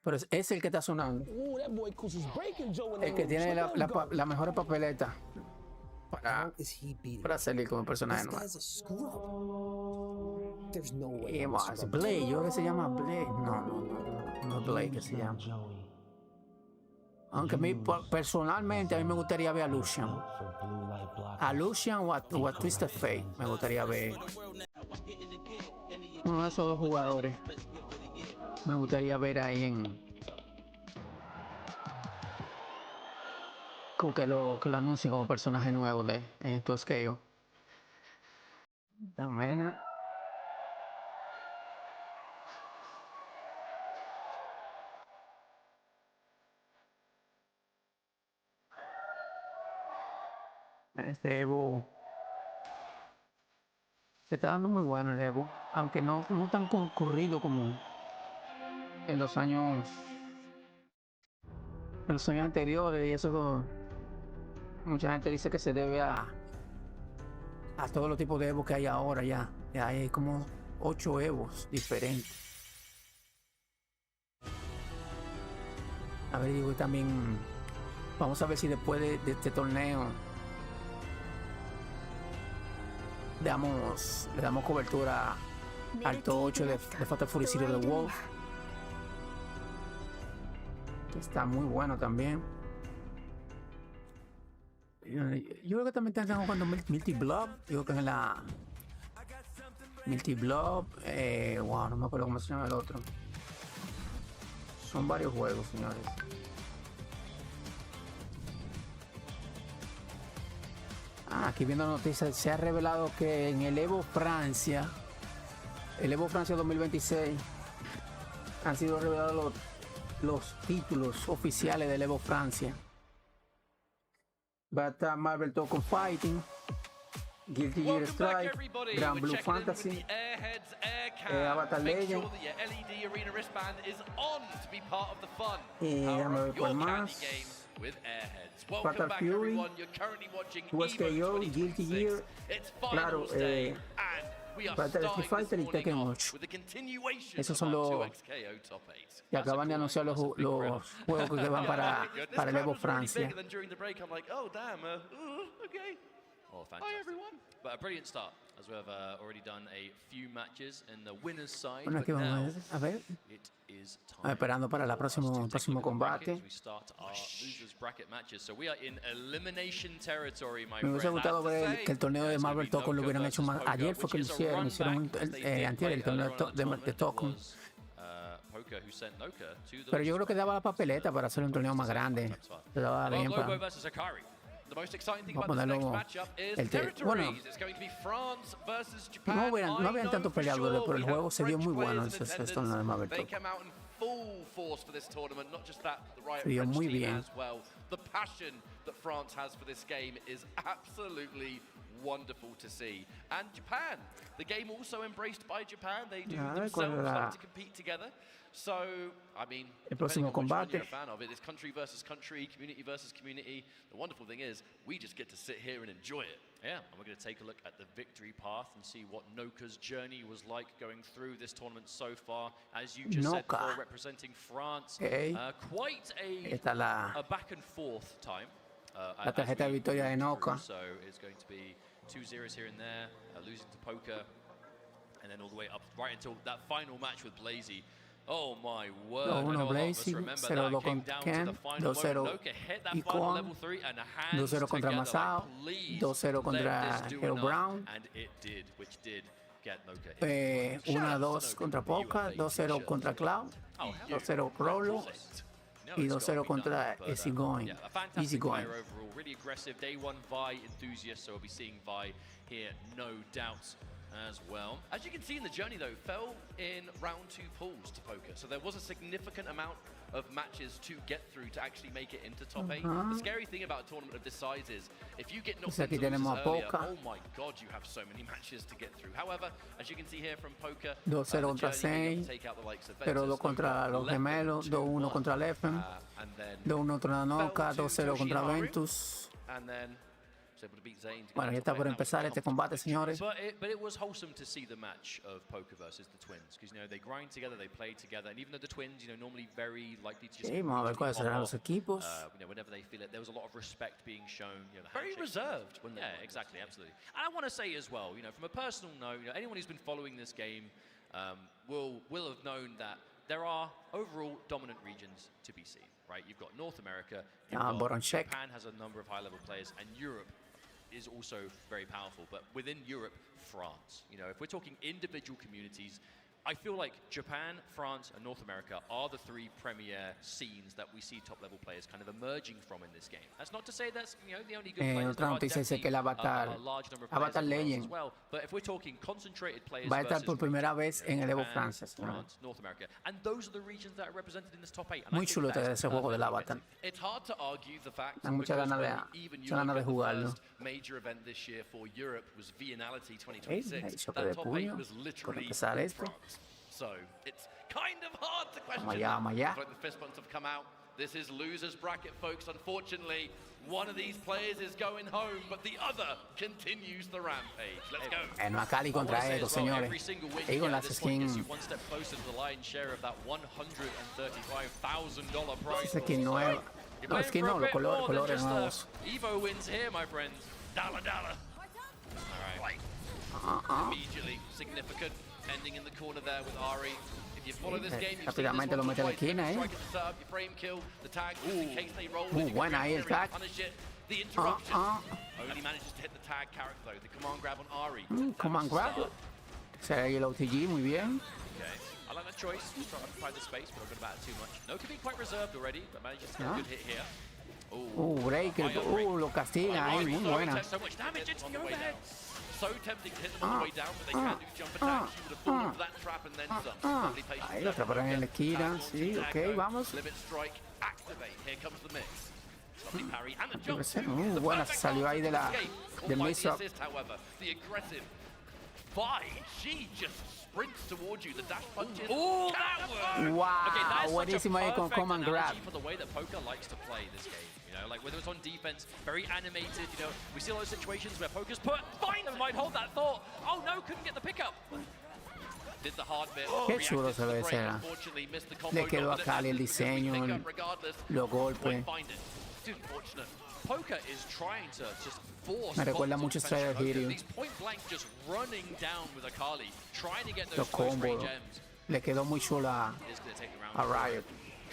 Pero es el que está sonando. Ooh, that boy Kus is breaking Joe in the El que room. tiene Let him go. la mejor papeleta How is he beating? para salir como personaje This nuevo. guy's a screw up. There's no way. Y I'm a bueno, es scrub. Blade, yo creo que se llama Blade. No es Blade que se llama. Aunque a mí, personalmente, a mí me gustaría ver a Lucian. A Lucian o a Twisted Fate me gustaría ver. Uno de esos dos jugadores. Me gustaría ver ahí como que lo anuncien como personaje nuevo en estos KO. También. Este Evo se está dando muy bueno el Evo, aunque no tan concurrido como en los años anteriores, y eso mucha gente dice que se debe a todos los tipos de Evo que hay ahora. Ya hay como 8 Evos diferentes. A ver, digo, también vamos a ver si después de este torneo le damos cobertura al top 8 de Fatal Fury City of the Wolf, que está muy bueno también. Yo creo que también están jugando Multi Blob. Yo creo que en la Multi Blob, wow, no me acuerdo cómo se llama el otro. Son varios juegos, señores. Aquí viendo noticias, se ha revelado que en el Evo Francia 2026, han sido revelados los títulos oficiales del Evo Francia. Va a estar Marvel Token Fighting, Guilty Gear Welcome back, Strike, everybody. Grand We're Blue checking in with Fantasy. the Airheads Air Avatar Cam. Make Legend. sure that your LED arena wristband is on to be part of the fun. Déjame Power ver up cuál your candy más. game with Airheads. Welcome Fatal back, Fury, everyone. You're currently watching USKO, EVO Guilty 2026. Gear. It's Claro, finals day, and we are Fatal starting Street Fighter y this morning Tekken off 8. with the continuation Esos of son our los 2XKO top 8. que acaban de anunciar los juegos que van para el Evo Francia. Then during the break, I'm like, oh damn, okay. Oh, fantastic. Hi everyone. But a brilliant start, as we have already done a few matches in the winners side. Bueno, aquí but now vamos a ver. it is time. Esperando para el próximo to take a look at the combate. brackets. We start our losers bracket matches. So we are in elimination territory, my Me hubiese friend. gustado That's to ver say, que el torneo de it's gonna Marvel be Token lo Noka hubieran hecho versus más. Poker, Ayer fue que lo which is a hicieron run back, antier as they did el play torneo earlier on in the tournament, de Token. Poker who sent Noka to the Pero yo creo que daba la papeleta para hacer un torneo más grande. Le daba bien Lobo para... versus Akari. The most exciting thing Vamos a about this ponerlo next matchup is el territories. bueno, It's going to be France versus Japan. no habían tantos peleadores, pero el we have juego se dio muy French bueno players in este torneo de attendance. Marvel They Top. came out in full force for this tournament. Not just that, the Riot Se dio French muy team bien. as well. The passion that France has for this game is absolutely wonderful to see. And Japan, the game also embraced by Japan. They do themselves like to compete together. So, I mean, El próximo depending on which one combate. you're a fan of it, it's country versus country, community versus community. The wonderful thing is, we just get to sit here and enjoy it. Yeah, and we're going to take a look at the victory path and see what Noka's journey was like going through this tournament so far. As you just said Noka. before, representing France, Okay. quite Esta es la a back and forth time. La tarjeta de victoria de Noka. So it's going to be 2-0s here and there, losing to Poker, and then all the way up right until that final match with Blazy. Oh my word. 2-1 Blazy, 0-2 con Ken, 2-0 Icon, 2-0 contra Masao, 2-0 contra Hero Brown, And it did, which did get Noka. 1-2 contra Poca, 2-0 contra Cloud, 2-0 Rolo y 2-0 contra Easygoing. Yeah, a fantastic player overall, really aggressive. Day one Vi enthusiast, so we'll be seeing Vi here, no doubts as well. As you can see in the journey though, fell in round 2 pools to Poker, so there was a significant amount of matches to get through to actually make it into top 8. The scary thing about a tournament of this size is if you get knocked into losers earlier, oh my god, you have so many matches to get through. However, as you can see here from Poker, 2-0 contra Saint, 0-2 contra los gemelos, 2-1 contra Leffen, 2-1 contra Noka, 2-0 contra Ventus. and then was able to beat Zayn to Bueno, ya está por empezar este combate, señores. But it was wholesome to see the match of Poker versus the Twins, because you know they grind together, they play together, and even though the Twins, you know, normally very likely to just Sí, vamos a ver cuáles serán los equipos. you know, whenever they feel it, there was a lot of respect being shown. You know, very reserved when yeah, exactly, absolutely. And I want to say as well, you know, from a personal note, you know, anyone who's been following this game will have known that there are overall dominant regions to be seen, right? You've got North America, Japan has a number of high-level players, and Europe is also very powerful. But within Europe, France, you know, if we're talking individual communities, I feel like Japan, France, and North America are the 3 premier scenes that we see top-level players kind of emerging from in this game. That's not to say that's, you know, the only good players. Otra noticia dice que el Avatar Legend well. But if we're talking concentrated players va a estar por primera vez en el EVO France. France, North America, and those are the regions that are represented in this top 8. Muy chulo ese juego del Avatar. It's hard to argue the fact Dan mucha ganas de jugarlo. Major event this year for Europe was Viennality 2026. Choque That de top 8 puño was por literally empezar esto. France. So it's kind of hard to question. Vamos allá. Like the fist bumps have come out. This is losers bracket, folks. Unfortunately, one of these players is going home, but the other continues the rampage. Let's go. Bueno, Akali contra estos, señores. Y con las skins. One step closer to the lion's share of that $135,000 prize. Skin nueva. No, skin no, los colores nuevos. EVO wins here, my friends. Dollar. All right. Immediately significant ending in the corner there with Ari. If you follow this game, you've seen this Rápidamente lo mete a la esquina, strike at the serve, you frame kill, the tag, just in case they roll. Buena ahí el tag. Punish it. The interruption. Only manages to hit the tag character though. The command grab on Ari. Command grab. Será ahí el OTG, muy bien. Okay. I like that choice. Just trying to find the space, but I'm going to bat it too much. No, could be quite reserved already, but manages to get a good hit here. Breaker. Lo castiga ahí, muy buena. So much damage into the overhead. So tempting to hit them on the way down, but they can do jump attacks. You would have fallen for that trap and then some. Ahí lo atraparán en la esquina. Sí, ok, vamos. Limit strike, activate. Here comes the mix. Lovely parry and the jump. Buena, salió ahí del mix-up. However, the aggressive Vi, she just sprints towards you. The dash punches. Wow, buenísimo ahí con command grab. For the way that Poker likes to play this game. You know, like whether it's on defense, very animated, you know, we see a lot of situations where Poker's fine, never mind, hold that thought. Oh no, couldn't get the pickup. Did the hard bit. Qué chulo se ve ese. Le quedó a Kali el diseño, los golpes. Poker is trying to just force. Me recuerda mucho a Strider Hero. These point blank just running down with Akali, trying to get those Los close range combos. gems. Le quedó muy chulo a Riot.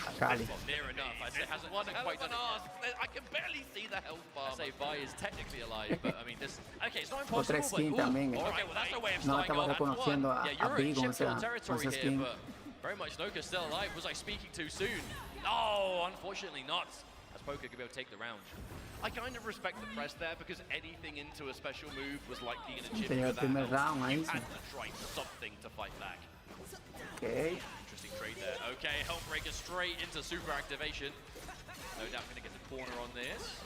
Akali. Near enough. I say hasn't quite done it. I can barely see the health bar. I say Vi is technically alive, but I mean this. Okay, it's not impossible. Otra skin también. Okay, well that's no way of No starting estaba off. reconociendo a Yeah, you're Big in con Sheffield esa territory here, skin. but Very much Noka still alive. Was I speaking too soon? No, unfortunately not. As Poker could be able to take the round. I kind of respect the press there because anything into a special move was likely going to chip Tenía you el primer round ahí. You had to try something to fight back. Okay. Interesting trade there. Okay, Helmbreaker straight into super activation. No doubt going to get the corner on this.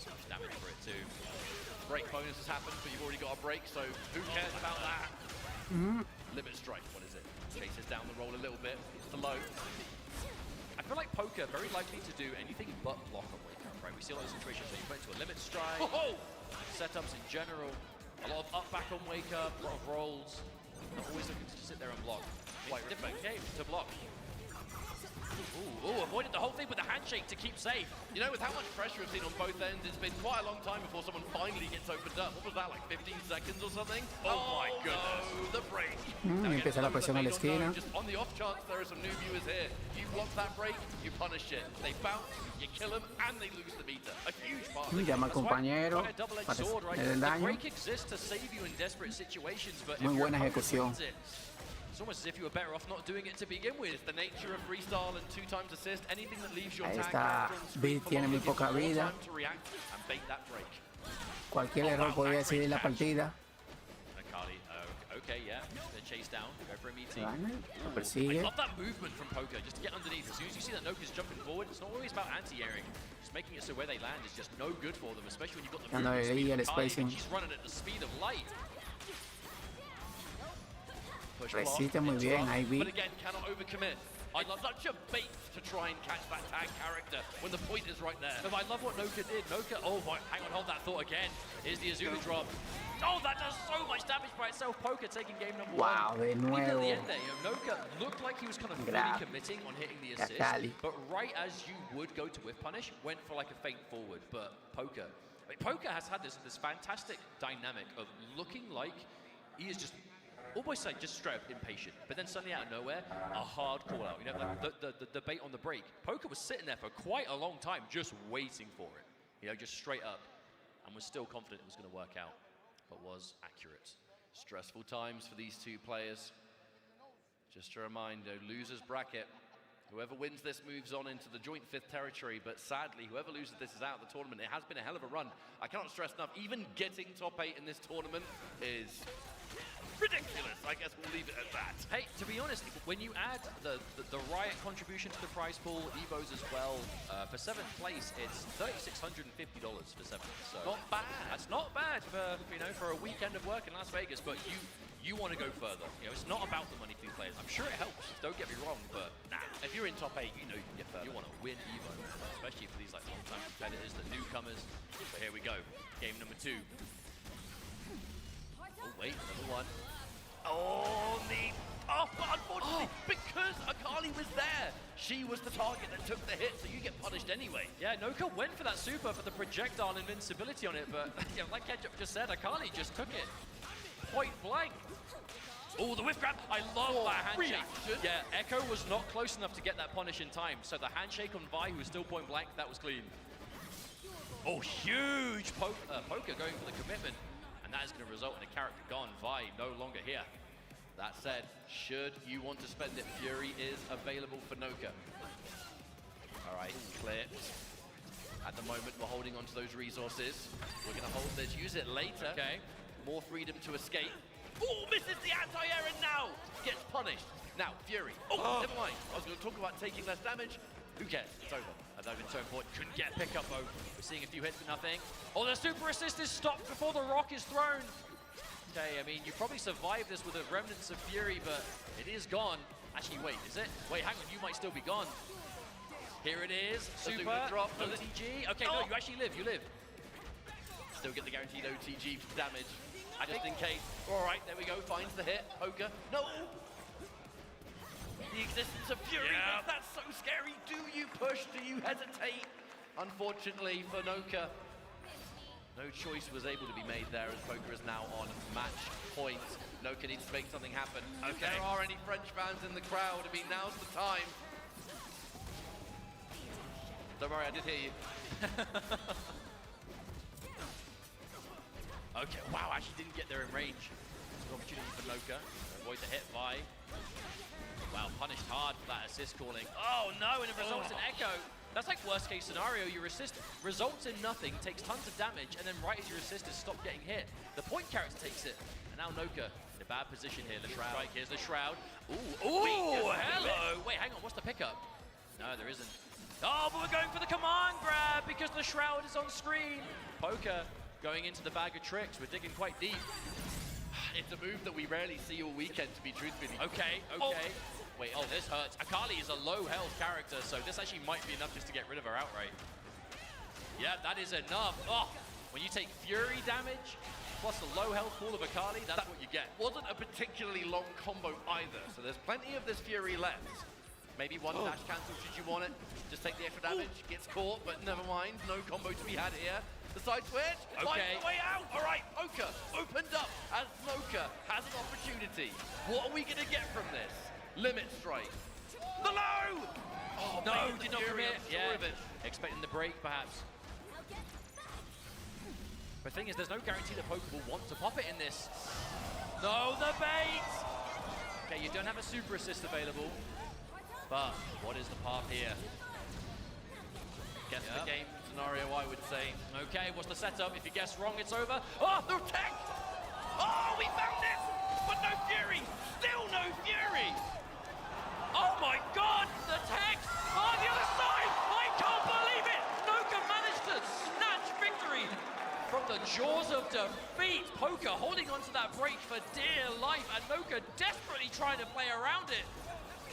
So much damage for it too. Break bonus has happened, but you've already got a break, so who cares about that? Limit strike, what is it? Chases down the roll a little bit. It's the low. I feel like Poker very likely to do anything but block on Wake Up, right? We see a lot of situations where you put into a limit strike, setups in general, a lot of up back on Wake Up, a lot of rolls. Not always looking to sit there and block. Quite different game to block. Ooh, avoided the whole thing with the handshake to keep safe. You know, with how much pressure we've seen on both ends, it's been quite a long time before someone finally gets opened up. What was that, like 15 seconds or something? Oh my goodness, no, the break. Empieza la presión en la esquina. Just on the off chance there are some new viewers here. You block that break, you punish it. They bounce, you kill them, and they lose the meter. A huge part of the game. Llama al compañero Quite a double-edged para sword, right? hacer el The daño. break exists to save you in desperate situations, but Muy if your buena opponent ejecución. wins it, it's almost as if you were better off not doing it to begin with. It's the nature of freestyle and 2 times assist. Anything that leaves your Ahí tag está. character on the screen Beat for tiene longer muy gives poca you more vida. time to react and bait that break. Cualquier error podía decidir la partida. Akali, okay, yeah. They're chased down. Go for a meeting. Lo I persigue. love that movement from Poker, just to get underneath. As soon as you see that Noka's jumping forward, it's not always about anti-airing. Just making it so where they land is just no good for them, especially when you've got the Dándole movement speed el of Akali. spacing. She's running at the speed of light. Push block, Resiste muy bien, interrupt, ahí vi. but again, cannot overcommit. I love such a bait to try and catch that tag character when the point is right there. But I love what Noka did. Noka, oh my, hang on, hold that thought again. Here's the Azula drop. Oh, that does so much damage by itself. Poker taking game number Wow, one. de Even at nuevo. the end there, you know, Noka looked like he was kind of fully Grab. committing on hitting the assist. Akali. But right as you would go to whiff punish, went for like a feint forward. But Poker, Poker has had this fantastic dynamic of looking like he is just almost like just straight up impatient, but then suddenly out of nowhere, a hard call out. You know, the bait on the break. Poker was sitting there for quite a long time, just waiting for it. You know, just straight up, and was still confident it was going to work out, but was accurate. Stressful times for these two players. Just a reminder, losers bracket. Whoever wins this moves on into the joint 5th territory, but sadly, whoever loses this is out of the tournament. It has been a hell of a run. I cannot stress enough, even getting top 8 in this tournament is ridiculous. I guess we'll leave it at that. Hey, to be honest, when you add the Riot contribution to the prize pool, EVOs as well, for 7th place, it's $3,650 for 7th. So not bad. That's not bad for, you know, for a weekend of work in Las Vegas. But you want to go further. You know, it's not about the money for these players. I'm sure it helps. Don't get me wrong, but nah, if you're in top 8, you know you can get further. You want to win EVO, especially for these like long-time competitors, the newcomers. So here we go. Game number 2. Oh wait, number 1. Oh, but unfortunately, because Akali was there, she was the target that took the hit, so you get punished anyway. Yeah, Noka went for that super for the projectile invincibility on it, but you know, like Ketchup just said, Akali just took it point blank. Oh, the whiff grab. I love that handshake. Reaction. Yeah, Echo was not close enough to get that punish in time, so the handshake on Vi, who was still point blank, that was clean. Oh, huge Poker going for the commitment. And that is going to result in a character gone. Vi no longer here. That said, should you want to spend it, Fury is available for Noka. All right, clipped. At the moment, we're holding on to those resources. We're going to hold this, use it later. Okay. More freedom to escape. Oh, misses the anti-air and now gets punished. Now, Fury. Oh, never mind. I was going to talk about taking less damage. Who cares? It's over. That would have been so important. Couldn't get a pickup though. We're seeing a few hits, but nothing. Oh, the super assist is stopped before the rock is thrown. Okay, I mean, you probably survived this with the remnants of Fury, but it is gone. Actually, wait, is it? Wait, hang on, you might still be gone. Here it is. Super. Drop. OTG. Okay, no, you actually live. You live. Still get the guaranteed OTG damage. Just in case. All right, there we go. Finds the hit. Poker. No. The existence of Fury, that's so scary. Do you push? Do you hesitate? Unfortunately for Noka, no choice was able to be made there as Poker is now on match point. Noka needs to make something happen. Okay. If there are any French fans in the crowd, I mean, now's the time. Don't worry, I did hear you. Okay, wow, actually didn't get there in range. opportunity for Noka. Avoid the hit by. Wow, punished hard for that assist calling. Oh no, and it results in Echo. That's like worst case scenario. Your assist results in nothing, takes tons of damage, and then right as your assist has stopped getting hit, the point character takes it. And now Noka in a bad position here. The Shroud. Strike, here's the Shroud. Ooh, hello. Wait, hang on, what's the pickup? No, there isn't. Oh, but we're going for the command grab because the Shroud is on screen. Poker going into the bag of tricks. We're digging quite deep. It's a move that we rarely see all weekend, to be truthfully. Okay. Wait, this hurts. Akali is a low health character, so this actually might be enough just to get rid of her outright. Yeah, that is enough. Oh, when you take Fury damage, plus the low health pool of Akali, that's what you get. Wasn't a particularly long combo either, so there's plenty of this Fury left. Maybe one dash cancel should you want it. Just take the extra damage, gets caught, but never mind. No combo to be had here. The side switch, finds the way out. All right, Poker opened up as Noka has an opportunity. What are we gonna get from this? Limit strike. The low! Oh, No, man, did not Fury, commit. I'm sure of it. Expecting the break, perhaps. The thing is, there's no guarantee that Poker will want to pop it in this. No, the bait! Okay, you don't have a super assist available, but what is the path here? Guess the game scenario, I would say. Okay, what's the setup? If you guess wrong, it's over. Oh, The tech! Oh, we found it! But no Fury! Still no Fury! oh my God, the text on the other side! I can't believe it! Noka managed to snatch victory from the jaws of defeat. Poker holding onto that break for dear life, and Noka desperately trying to play around it.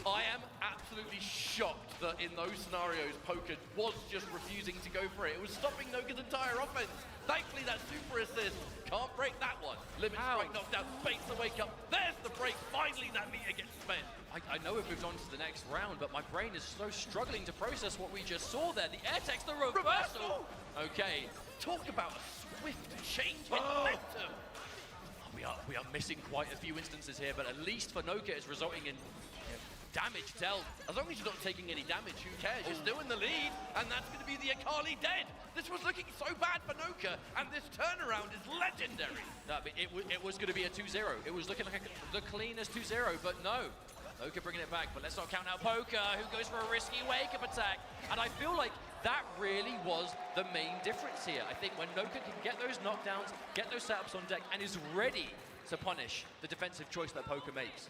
I am absolutely shocked that in those scenarios, Poker was just refusing to go for it. It was stopping Noka's entire offense. Thankfully, that super assist can't break that one. Limit strike knocked down, baits the wake up. There's the break. Finally, that meter gets spent. I know we've moved on to the next round, but my brain is so struggling to process what we just saw there. The air text, the reversal. Okay. Talk about a swift change in momentum. We are missing quite a few instances here, but at least for Noka, it's resulting in damage dealt. As long as you're not taking any damage, who cares? You're still in the lead, and that's going to be the Akali dead. This was looking so bad for Noka, and this turnaround is legendary. No, but it was going to be a 2-0. It was looking like the cleanest 2-0, but no. Noka bringing it back, but let's not count out Poker, who goes for a risky wake-up attack. And I feel like that really was the main difference here. I think when Noka can get those knockdowns, get those setups on deck, and is ready to punish the defensive choice that Poker makes,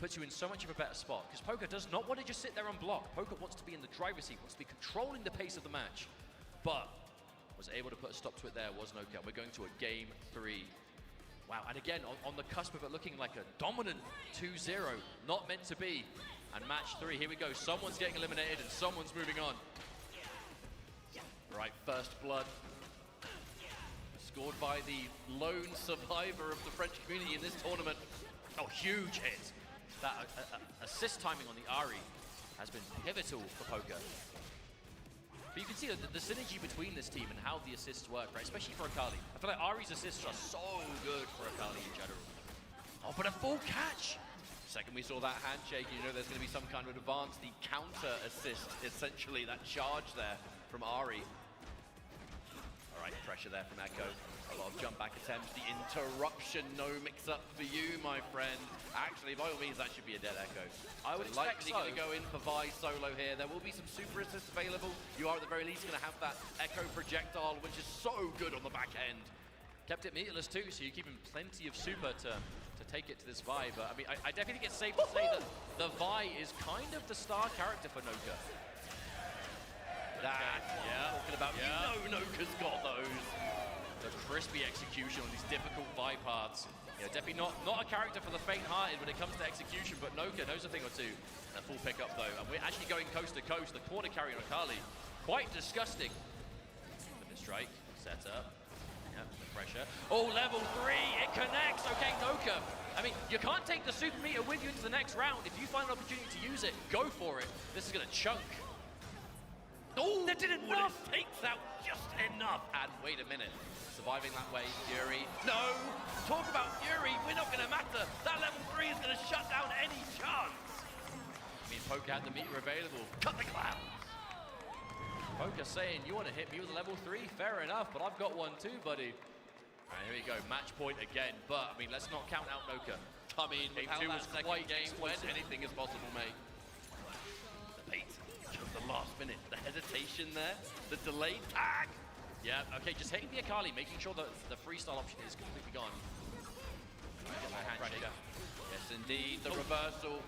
puts you in so much of a better spot, because Poker does not want to just sit there and block. Poker wants to be in the driver's seat, wants to be controlling the pace of the match, but was able to put a stop to it there, was Noka. We're going to a game 3. Wow, and again, on the cusp of it looking like a dominant 2-0, not meant to be. And match 3, here we go. Someone's getting eliminated and someone's moving on. Right, first blood. Scored by the lone survivor of the French community in this tournament. Oh, huge hit. That assist timing on the Ari has been pivotal for Poker. But you can see the synergy between this team and how the assists work, right? Especially for Akali. I feel like Ari's assists are so good for Akali in general. Oh, but a full catch! Second we saw that handshake, you know there's going to be some kind of advance. The counter assist, essentially, that charge there from Ari. All right, pressure there from Echo. A lot of jump back attempts. The interruption, no mix-up for you, my friend. Actually, by all means, that should be a dead Echo. I would likely expect going to go in for Vi solo here. There will be some super assists available. You are at the very least going to have that Echo projectile, which is so good on the back end. Kept it meterless too, so you're keeping plenty of super to take it to this Vi. But I mean, I definitely think it's safe to say that the Vi is kind of the star character for Noka. Talking about, you know Noka's got those. The crispy execution on these difficult Vi paths. Yeah, definitely not a character for the faint-hearted when it comes to execution, but Noka knows a thing or two. And a full pickup though, and we're actually going coast to coast. The corner carry on Akali, quite disgusting. Limit strike, set up. Yep, the pressure. Oh, level 3, it connects. Okay, Noka. I mean, you can't take the super meter with you into the next round. If you find an opportunity to use it, go for it. This is gonna chunk. Oh, that didn't enough. It takes out just enough. And wait a minute. Surviving that way, Fury. No! Talk about Fury, we're not going to matter. That level 3 is going to shut down any chance. I mean, Poker had the meter available. Cut the clouds. Poker saying, you want to hit me with a level 3? Fair enough, but I've got one too, buddy. And here we go, match point again. But I mean, let's not count out Noka. I mean, game How 2 that was second quite game went, explosive. anything is possible, mate. The bait, just the last minute, the hesitation there, the delayed tag. Yeah, okay, just hitting the Akali, making sure that the freestyle option is completely gone. Handshake. Yes, indeed, the reversal.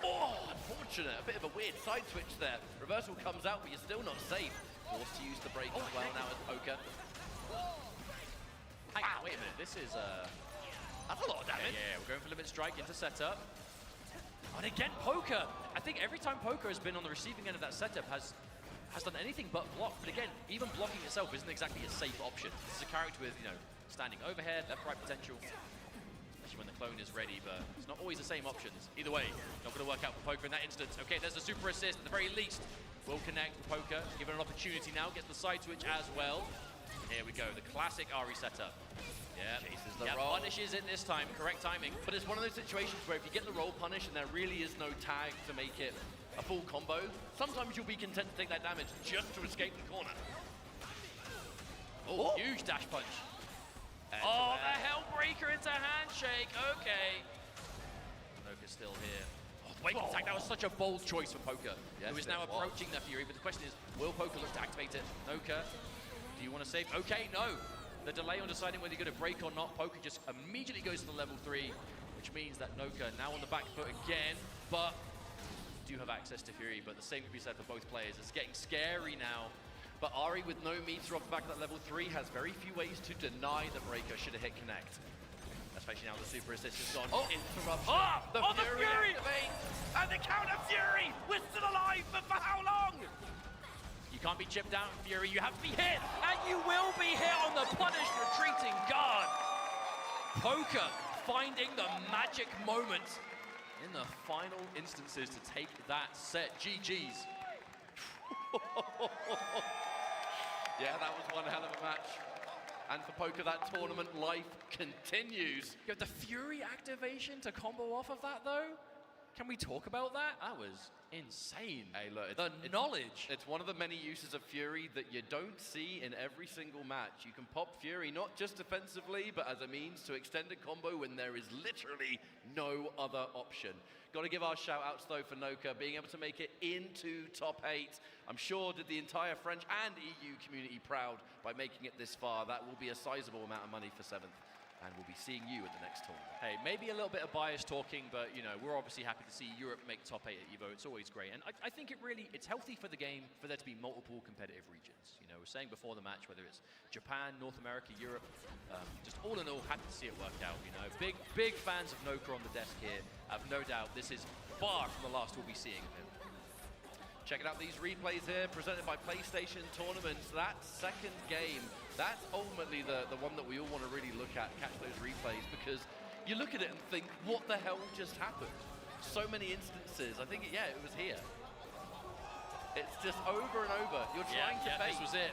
Oh, unfortunate, a bit of a weird side switch there. Reversal comes out, but you're still not safe. Forced to use the break as well now as Poker. Hang on, wait a minute, this is That's a lot of damage. yeah, we're going for limit strike into setup. And again, Poker. I think every time Poker has been on the receiving end of that setup has done anything but block. But again, even blocking itself isn't exactly a safe option. This is a character with, you know, standing overhead, left-right potential, especially when the clone is ready, but it's not always the same options. Either way, not going to work out for Poker in that instance. Okay, there's a super assist at the very least. Will connect for Poker, given an opportunity now, gets the side switch as well. Here we go, the classic Ari setup. Yeah, Chases the roll. punishes it this time, correct timing. But it's one of those situations where if you get the roll punish and there really is no tag to make it a full combo, sometimes you'll be content to take that damage just to escape the corner. Oh, huge dash punch. Oh, the Hellbreaker into handshake, okay. Noka's still here. Oh, the wake attack, that was such a bold choice for Poker, Yes, who is it now was. approaching the Fury, but the question is, will Poker look to activate it? Noka, do you want to save? Okay, no. The delay on deciding whether you're going to break or not, Poker just immediately goes to the level 3, which means that Noka now on the back foot again, but do have access to Fury, but the same could be said for both players. It's getting scary now. But Ari with no meter off the back of that level 3 has very few ways to deny the breaker should have hit connect. Especially now the super assist is gone. Oh, interruption. the Fury! activates. And the counter Fury! We're still alive, but for how long? You can't be chipped down, Fury. You have to be hit, and you will be hit on the punished retreating guard. Poker finding the magic moment in the final instances to take that set. GG's. Yeah, that was one hell of a match. And for Poker, that tournament life continues. You have the Fury activation to combo off of that, though? Can we talk about that? That was insane. Hey, look, The knowledge. It's one of the many uses of Fury that you don't see in every single match. You can pop Fury not just defensively, but as a means to extend a combo when there is literally no other option. Got to give our shout-outs, though, for Noka being able to make it into top 8. I'm sure did the entire French and EU community proud by making it this far. That will be a sizable amount of money for 7th. And we'll be seeing you at the next tournament. Hey, maybe a little bit of bias talking, but you know, we're obviously happy to see Europe make top 8 at EVO. It's always great. And I think it's healthy for the game for there to be multiple competitive regions. You know, we're saying before the match, whether it's Japan, North America, Europe, just all in all, happy to see it work out. You know, big fans of Noka on the desk here. I've no doubt this is far from the last we'll be seeing of him. Checking out these replays here, presented by PlayStation Tournaments. That second game, that's ultimately the one that we all want to really look at, catch those replays, because you look at it and think, what the hell just happened? So many instances. I think, yeah, it was here. It's just over and over. You're trying to bait. This was it.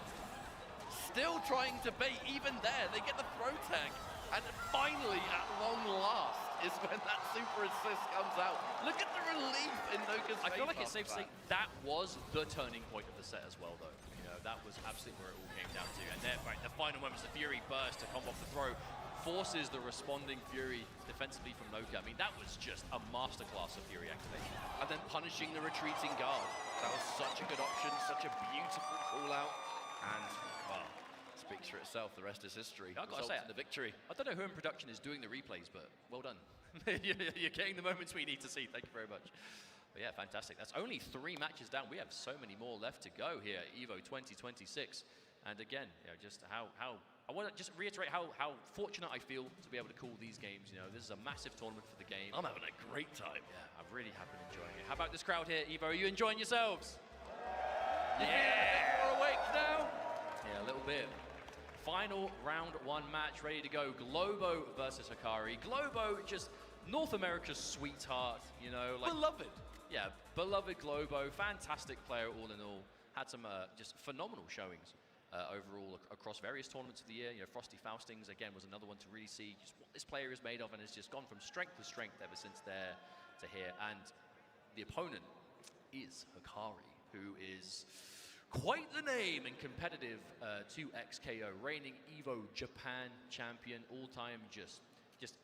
Still trying to bait, even there. They get the throw tag. And finally, at long last, is when that super assist comes out. Look at the relief in Noka's face. I feel like it's after safe to say that was the turning point of the set as well, though. You know, that was absolutely where it all came down to. And then, right, the final moments, the Fury burst to combo off the throw, forces the responding Fury defensively from Noka. I mean, that was just a masterclass of Fury activation. And then punishing the retreating guard. That was such a good option, such a beautiful call-out. And, well, speaks for itself. The rest is history. I gotta say, the victory. I don't know who in production is doing the replays, but well done. You're getting the moments we need to see. Thank you very much. But yeah, fantastic. That's only 3 matches down. We have so many more left to go here at EVO 2026. And again, you know, just how I want to just reiterate how fortunate I feel to be able to call these games. You know, this is a massive tournament for the game. I'm having a great time. Yeah, I really have been enjoying it. How about this crowd here, EVO? Are you enjoying yourselves? Yeah! We're awake now. Yeah, a little bit. Final round 1 match ready to go. Globo versus Hikari. Globo, just North America's sweetheart, you know. Like, Beloved. Yeah, beloved Globo. Fantastic player all in all. Had some just phenomenal showings overall across various tournaments of the year. You know, Frosty Faustings, again, was another one to really see just what this player is made of, and has just gone from strength to strength ever since there to here. And the opponent is Hikari, who is Quite the name and competitive 2XKO, reigning EVO Japan champion, all-time just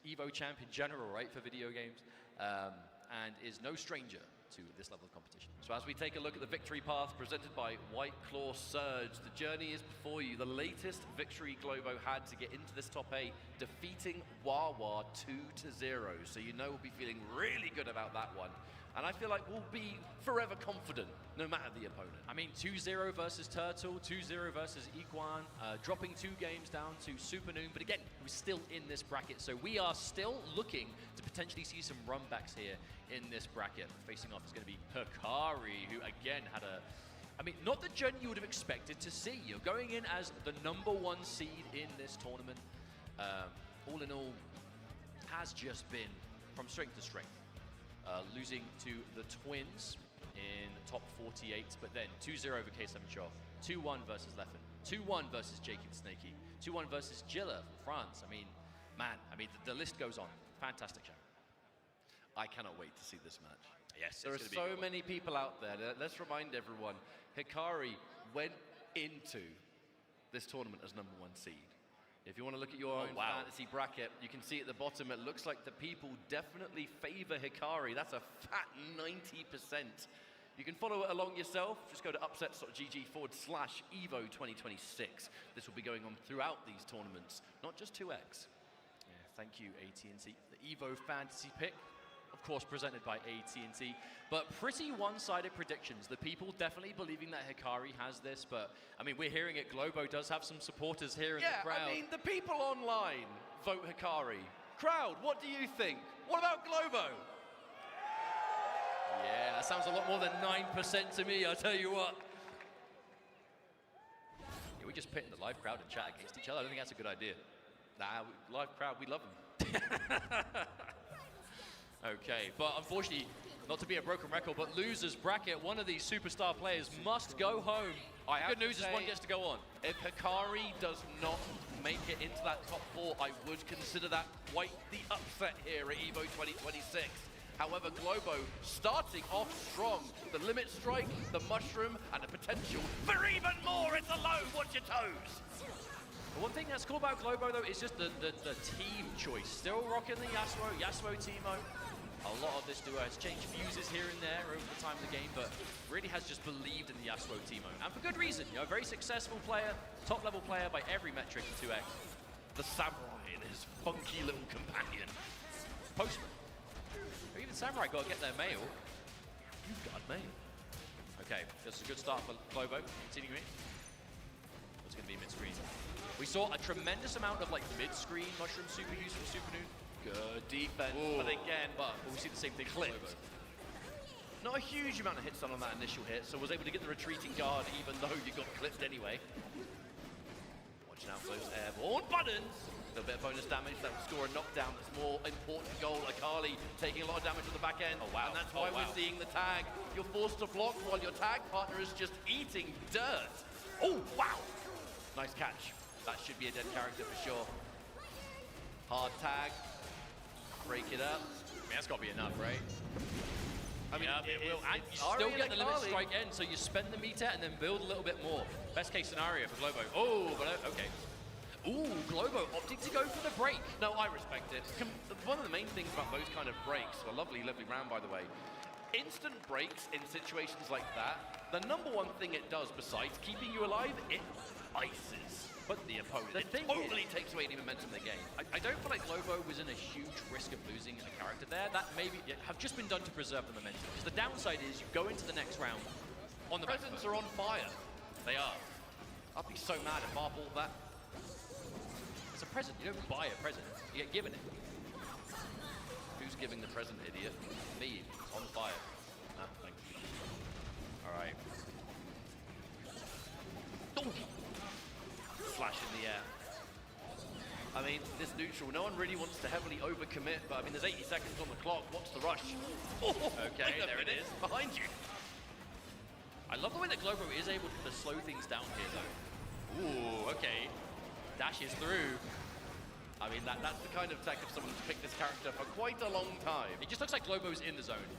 EVO champion general, right, for video games, and is no stranger to this level of competition. So as we take a look at the victory path presented by White Claw Surge, the journey is before you. The latest victory Globo had to get into this top 8, defeating Wawa 2-0. So you know we'll be feeling really good about that one. And I feel like we'll be forever confident, no matter the opponent. I mean, 2-0 versus Turtle, 2-0 versus Equan, dropping 2 games down to Supernoon, but again, we're still in this bracket, so we are still looking to potentially see some runbacks here in this bracket. Facing off is going to be Hikari, who again had I mean, not the journey you would have expected to see. You're going in as the #1 seed in this tournament. All in all, has just been from strength to strength. Losing to the Twins in top 48, but then 2-0 over K7 Choff, 2-1 versus Leffen, 2-1 versus Jacob Snakey, 2-1 versus Gilla from France. I mean, man, the list goes on. Fantastic show. I cannot wait to see this match. Yes, there are so many people out there. Let's remind everyone, Hikari went into this tournament as #1 seed. If you want to look at your own fantasy bracket, you can see at the bottom, it looks like the people definitely favor Hikari. That's a fat 90%. You can follow it along yourself. Just go to upsets.gg/EVO 2026. This will be going on throughout these tournaments, not just 2X. Yeah, thank you, AT&T. The EVO fantasy pick, of course, presented by AT&T, but pretty one-sided predictions. The people definitely believing that Hikari has this, but I mean, we're hearing it. Globo does have some supporters here in the crowd. I mean, the people online vote Hikari. Crowd, what do you think? What about Globo? Yeah, that sounds a lot more than 9% to me, I'll tell you what. Yeah, we're just pitting the live crowd and chat against each other. I don't think that's a good idea. Nah, live crowd, we love them. Okay, but unfortunately, not to be a broken record, but losers bracket, one of these superstar players must go home. Good news is one gets to go on. If Hikari does not make it into that top 4, I would consider that quite the upset here at EVO 2026. However, Globo starting off strong. The limit strike, the mushroom, and the potential for even more. It's a low. Watch your toes. The one thing that's cool about Globo, though, is just the team choice. Still rocking the Yasuo Teemo. A lot of this duo has changed fuses here and there over the time of the game, but really has just believed in the Yasuo Teemo. And for good reason, you know, a very successful player, top-level player by every metric in 2X. The Samurai and his funky little companion. Postman. Or even Samurai got to get their mail. You've got mail. Okay, this is a good start for Globo. Continuing. What's going to be mid-screen? We saw a tremendous amount of like mid-screen mushroom super use from Supernoon. Good defense, but again, we see the same thing. Clipped. Not a huge amount of hits done on that initial hit, so was able to get the retreating guard even though you got clipped anyway. Watching out for those airborne buttons. A little bit of bonus damage that will score a knockdown. That's more important goal. Akali taking a lot of damage on the back end. Oh, wow. And that's why we're seeing the tag. You're forced to block while your tag partner is just eating dirt. Oh, wow. Nice catch. That should be a dead character for sure. Hard tag. Break it up. I mean, that's got to be enough, right? I mean, it will. And you still get the limit strike end, so you spend the meter and then build a little bit more. Best case scenario for Globo. Oh, but okay. Ooh, Globo opting to go for the break. No, I respect it. One of the main things about those kind of breaks, a lovely round by the way, instant breaks in situations like that, the #1 thing it does besides keeping you alive, it ices the opponent. It totally takes away any momentum in the game. I don't feel like Globo was in a huge risk of losing a character there. That maybe have just been done to preserve the momentum. Because the downside is you go into the next round on the presents are on fire. They are. I'd be so mad if I bought that. It's a present. You don't buy a present. You get given it. Who's giving the present, idiot? Me. On fire. Ah, thank you. All right. Oh. Flash in the air. I mean, this neutral, no one really wants to heavily overcommit, but I mean, there's 80 seconds on the clock. What's the rush? Oh, okay, there it is. Behind you. I love the way that Globo is able to slow things down here, though. Ooh, okay. Dashes through. I mean, that's the kind of tech of someone who's picked this character for quite a long time. It just looks like Globo's in the zone.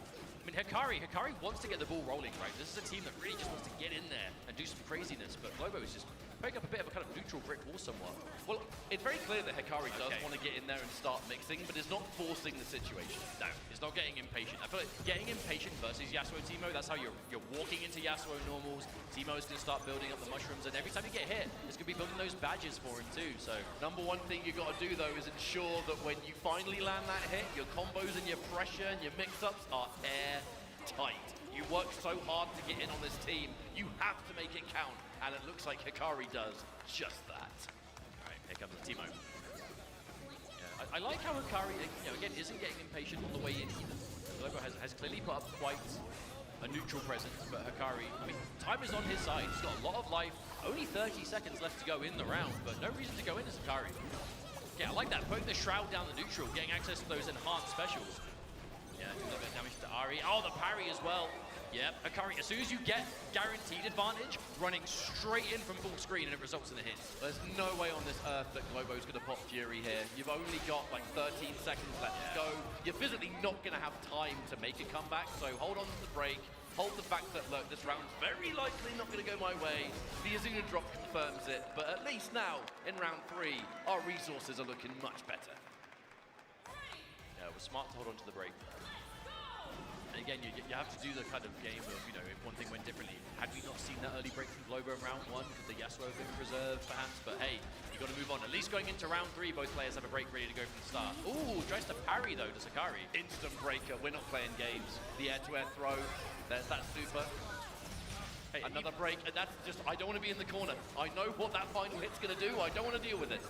mean, Hikari wants to get the ball rolling, right? This is a team that really just wants to get in there and do some craziness, but Globo is just putting up a bit of a kind of neutral brick wall somewhat. Well, it's very clear that Hikari does want to get in there and start mixing, but is not forcing the situation. No, it's not getting impatient. I feel like getting impatient versus Yasuo Teemo, that's how you're walking into Yasuo normals. Teemo's going to start building up the mushrooms, and every time you get hit, it's going to be building those badges for him too. So Number one thing you got to do though is ensure that when you finally land that hit, your combos and your pressure and your mix-ups are airtight. You work so hard to get in on this team, you have to make it count, and it looks like Hikari does just that. all right, here comes the Teemo. Yeah, I like how Hikari, again, isn't getting impatient on the way in either. Globo has clearly put up quite a neutral presence, but Hikari, I mean, time is on his side. He's got a lot of life, only 30 seconds left to go in the round, but no reason to go in as Hikari. Yeah, I like that, putting the Shroud down the neutral, getting access to those enhanced specials. Yeah, a little bit of damage to Ari. Oh, the parry as well. Yep, Hikari, as soon as you get guaranteed advantage, running straight in from full screen and it results in a hit. There's no way on this earth that Globo's going to pop Fury here. You've only got like 13 seconds left to go. You're physically not going to have time to make a comeback, so hold on to the break. Hold the fact that, look, this round's very likely not going to go my way. The Azuna drop confirms it, but at least now, in round 3, our resources are looking much better. Yeah, it was smart to hold on to the break. And again, you have to do the kind of game of, if one thing went differently. Had we not seen that early break from Globo in round 1, could the Yasuo have been preserved, perhaps? But hey, you got to move on. At least going into round 3, both players have a break ready to go from the start. Ooh, tries to parry, though, to Hikari. Instant breaker. We're not playing games. The air-to-air throw. There's that super. Hey, Another break, and that's just, I don't want to be in the corner. I know what that final hit's going to do. I don't want to deal with it.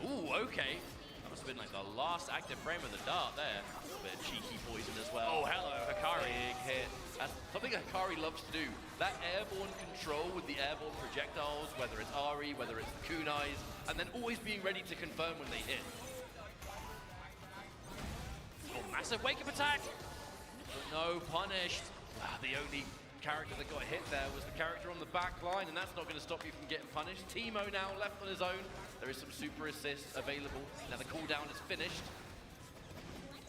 Ooh, okay. That must have been like the last active frame of the dart there. A little bit of cheeky poison as well. Oh, hello, Hikari. Big hit. That's something Hikari loves to do. That airborne control with the airborne projectiles, whether it's Ari, whether it's the kunais, and then always being ready to confirm when they hit. Oh, massive wake-up attack. But no, punished. The only character that got hit there was the character on the back line, and that's not going to stop you from getting punished. Teemo now left on his own. There is some super assists available. Now the cooldown is finished.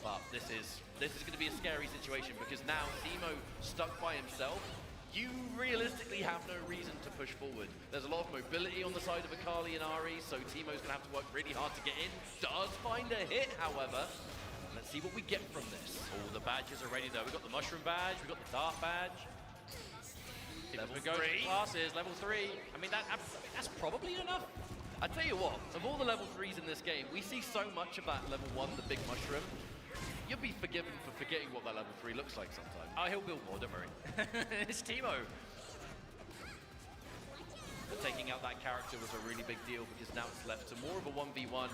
But this is going to be a scary situation because now Teemo stuck by himself. You realistically have no reason to push forward. There's a lot of mobility on the side of Akali and Ari, so Teemo's going to have to work really hard to get in. Does find a hit, however. Let's see what we get from this. Oh, the badges are ready though. We've got the mushroom badge, we've got the dart badge. Level Go 3. classes, level 3. I mean, that's probably enough. I tell you what, of all the level 3s in this game, we see so much of that level 1, the big mushroom. You'll be forgiven for forgetting what that level 3 looks like sometimes. Oh, he'll build more, don't worry. It's Teemo. But taking out that character was a really big deal because now it's left to more of a 1v1.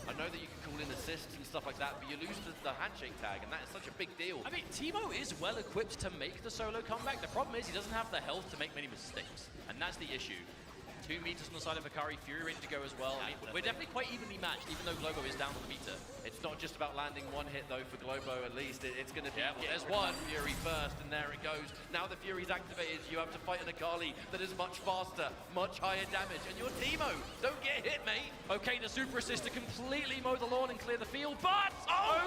I know that you can call in assists and stuff like that, but you lose the handshake tag, and that is such a big deal. I mean, Teemo is well equipped to make the solo comeback. The problem is he doesn't have the health to make many mistakes, and that's the issue. 2 meters on the side of Hikari, Fury ready to go as well. I mean, we're definitely quite evenly matched, even though Globo is down on the meter. It's not just about landing one hit, though, for Globo, at least. It's going to be... Yeah, well, there's one Fury first, and there it goes. Now the Fury's activated, you have to fight an Akali that is much faster, much higher damage, and you're Teemo. Don't get hit, mate. Okay, the super assist to completely mow the lawn and clear the field, but...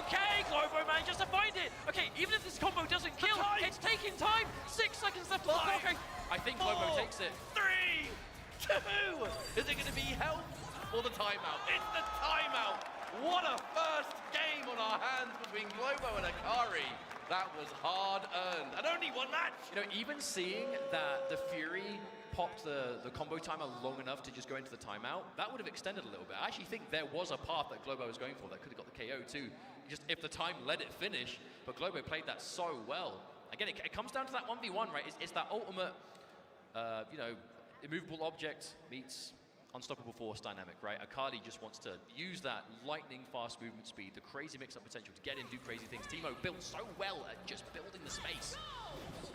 Okay, Globo manages to find it. Okay, even if this combo doesn't kill, it's taking time. 6 seconds left on the clock. Okay, I think Globo takes it. 3, 2. Is it going to be health or the timeout? It's the timeout. What a first game on our hands between Globo and Akari. That was hard-earned, and only one match. Even seeing that the Fury popped the combo timer long enough to just go into the timeout, that would have extended a little bit. I actually think there was a path that Globo was going for that could have got the KO too, just if the time let it finish, but Globo played that so well. Again, it comes down to that 1v1, right? It's that ultimate, immovable object meets unstoppable force dynamic, right? Akali just wants to use that lightning fast movement speed, the crazy mix-up potential to get in, do crazy things. Teemo built so well at just building the space.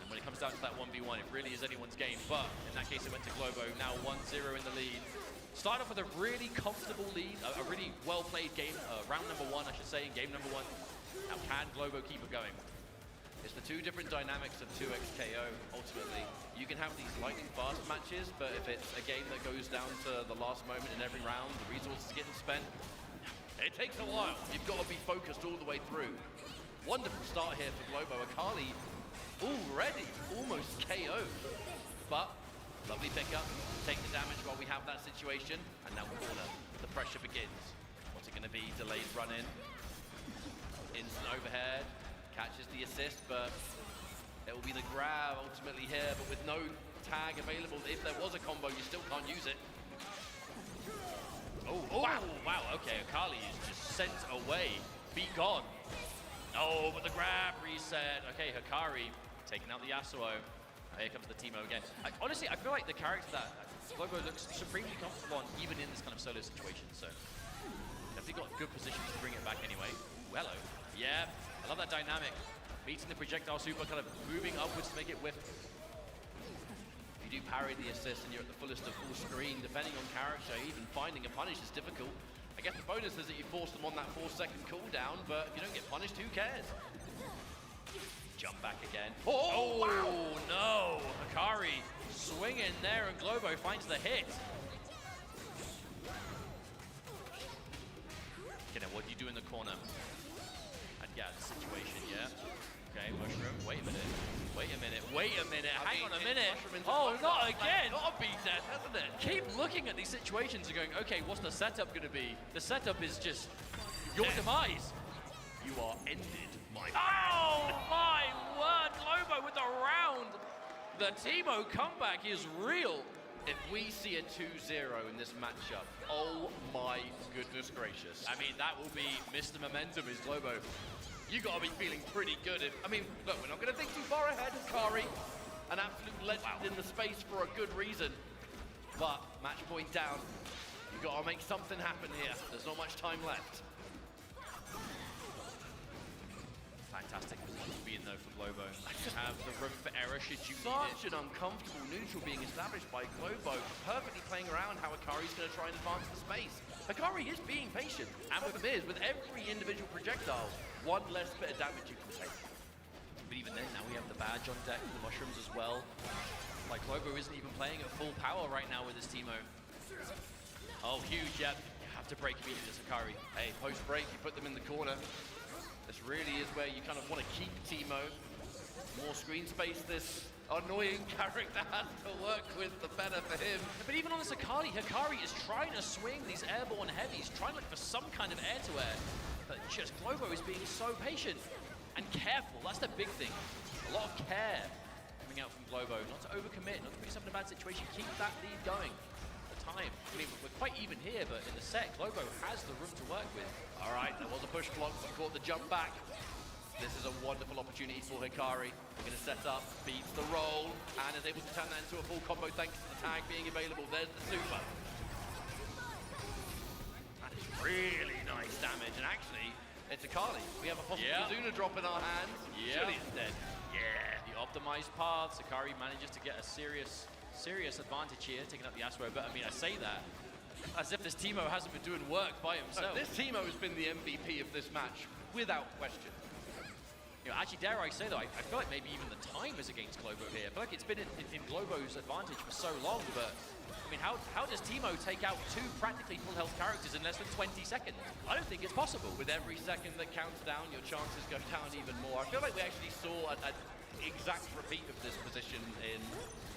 And when it comes down to that 1v1, it really is anyone's game, but in that case it went to Globo, now 1-0 in the lead. Start off with a really comfortable lead, a really well-played game, round number 1, I should say, in game number 1. Now can Globo keep it going? It's the 2 different dynamics of 2x KO, ultimately. You can have these lightning fast matches, but if it's a game that goes down to the last moment in every round, the resources are getting spent, It takes a while. You've got to be focused all the way through. Wonderful start here for Globo. Akali already almost KO'd. But lovely pickup. Take the damage while we have that situation. And now corner. The pressure begins. What's it going to be? Delayed run in. Instant overhead. Catches the assist, but it will be the grab ultimately here. But with no tag available, if there was a combo, you still can't use it. Oh, wow, okay, Akali is just sent away. Be gone. Oh, but the grab reset. Okay, Hikari taking out the Yasuo. Here comes the Teemo again. Honestly, I feel like the character that Globo looks supremely comfortable on, even in this kind of solo situation. So, definitely got good positions to bring it back anyway. Ooh, hello. Yeah, I love that dynamic. Meeting the projectile super, kind of moving upwards to make it whiff. You do parry the assist and you're at the fullest of full screen, depending on character, even finding a punish is difficult. I guess the bonus is that you force them on that 4-second cooldown, but if you don't get punished, who cares? Jump back again. Oh, wow. No! Hikari swinging there and Globo finds the hit. Okay, now what do you do in the corner? And yeah, the situation, yeah. Okay, mushroom, wait a minute. Hang on a minute. Oh, not again. Got to be dead, hasn't it? Keep looking at these situations and going, okay, what's the setup going to be? The setup is just your demise. You are ended, my friend. Oh my word, Globo with the round. The Teemo comeback is real. If we see a 2-0 in this matchup, oh my goodness gracious. I mean, that will be Mr. Momentum is Globo. You got to be feeling pretty good. I mean, look, we're not going to think too far ahead. Hikari, an absolute legend in the space for a good reason. But match point down. You got to make something happen here. There's not much time left. Fantastic position to be in though for Globo. You have the room for error should you need Such an uncomfortable neutral being established by Globo, perfectly playing around how Hikari's going to try and advance the space. Hikari is being patient, and with Miz, with every individual projectile, one less bit of damage you can take. But even then, now we have the badge on deck, the mushrooms as well. Like Globo isn't even playing at full power right now with his Teemo. Oh, huge, yep. You have to break immediately to Hikari. Hey, post-break, you put them in the corner. This really is where you kind of want to keep Teemo. More screen space this annoying character has to work with, the better for him. But even on this Hikari is trying to swing these airborne heavies, trying to look for some kind of air-to-air. But just Globo is being so patient and careful. That's the big thing. A lot of care coming out from Globo. Not to overcommit, not to put yourself in a bad situation. Keep that lead going. Time. I mean, we're quite even here, but in the set, Globo has the room to work with. All right, there was a push block, but caught the jump back. This is a wonderful opportunity for Hikari. We're going to set up, beats the roll, and is able to turn that into a full combo thanks to the tag being available. There's the super. That is really nice damage, and actually, it's Akali. We have a possible Kazuna drop in our hands. Surely it's dead. Yeah. The optimized paths, Hikari manages to get a serious advantage here, taking up the Yasuo. But I mean, I say that as if this Teemo hasn't been doing work by himself. This Teemo has been the MVP of this match, without question. You know, actually, dare I say though, I feel like maybe even the time is against Globo here. I feel like it's been in Globo's advantage for so long, but I mean, how does Teemo take out two practically full health characters in less than 20 seconds? I don't think it's possible. With every second that counts down, your chances go down even more. I feel like we actually saw an exact repeat of this position in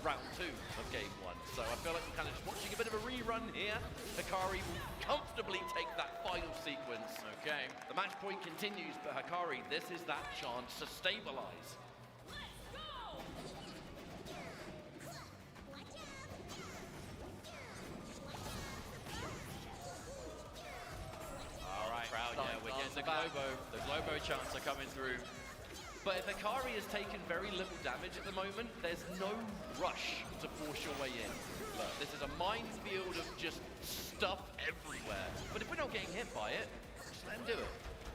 round 2 of game 1. So I feel like we're kind of just watching a bit of a rerun here. Hikari will comfortably take that final sequence. Okay. The match point continues, but Hikari, this is that chance to stabilize. All right, crowd, yeah, we're getting the Globo chants are coming through. But if Hikari has taken very little damage at the moment, there's no rush to force your way in. Look, this is a minefield of just stuff everywhere. But if we're not getting hit by it, just let him do it.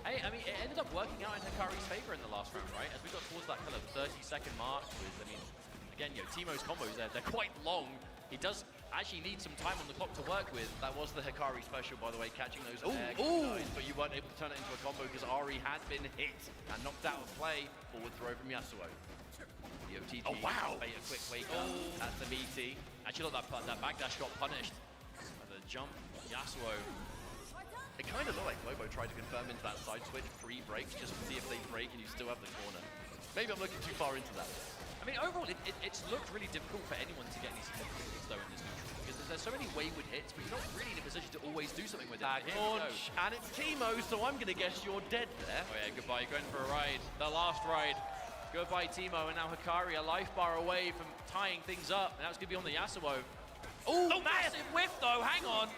Hey, I mean, it ended up working out in Hikari's favor in the last round, right? As we got towards that kind of 30-second mark with, I mean, again, you know, Teemo's combos there, they're quite long. He does actually need some time on the clock to work with. That was the Hikari special, by the way, catching those guys, but you weren't able to turn it into a combo because Ari had been hit and knocked out of play. Forward throw from Yasuo. The OTG. Oh, wow. Bait a quick wake up. That's the meaty. Actually, look, that backdash got punished. The jump, Yasuo. It kind of looked like Globo tried to confirm into that side switch pre-breaks just to see if they break and you still have the corner. Maybe I'm looking too far into that. I mean, overall, it's looked really difficult for anyone to get any significant hits though in this neutral, because there's so many wayward hits, but you're not really in a position to always do something with it. That Here we go. launch, and it's Teemo, so I'm going to guess you're dead there. Oh yeah, goodbye, going for a ride. The last ride. Goodbye, Teemo, and now Hikari a life bar away from tying things up, and that's going to be on the Yasuo. Oh, massive whiff though, hang on.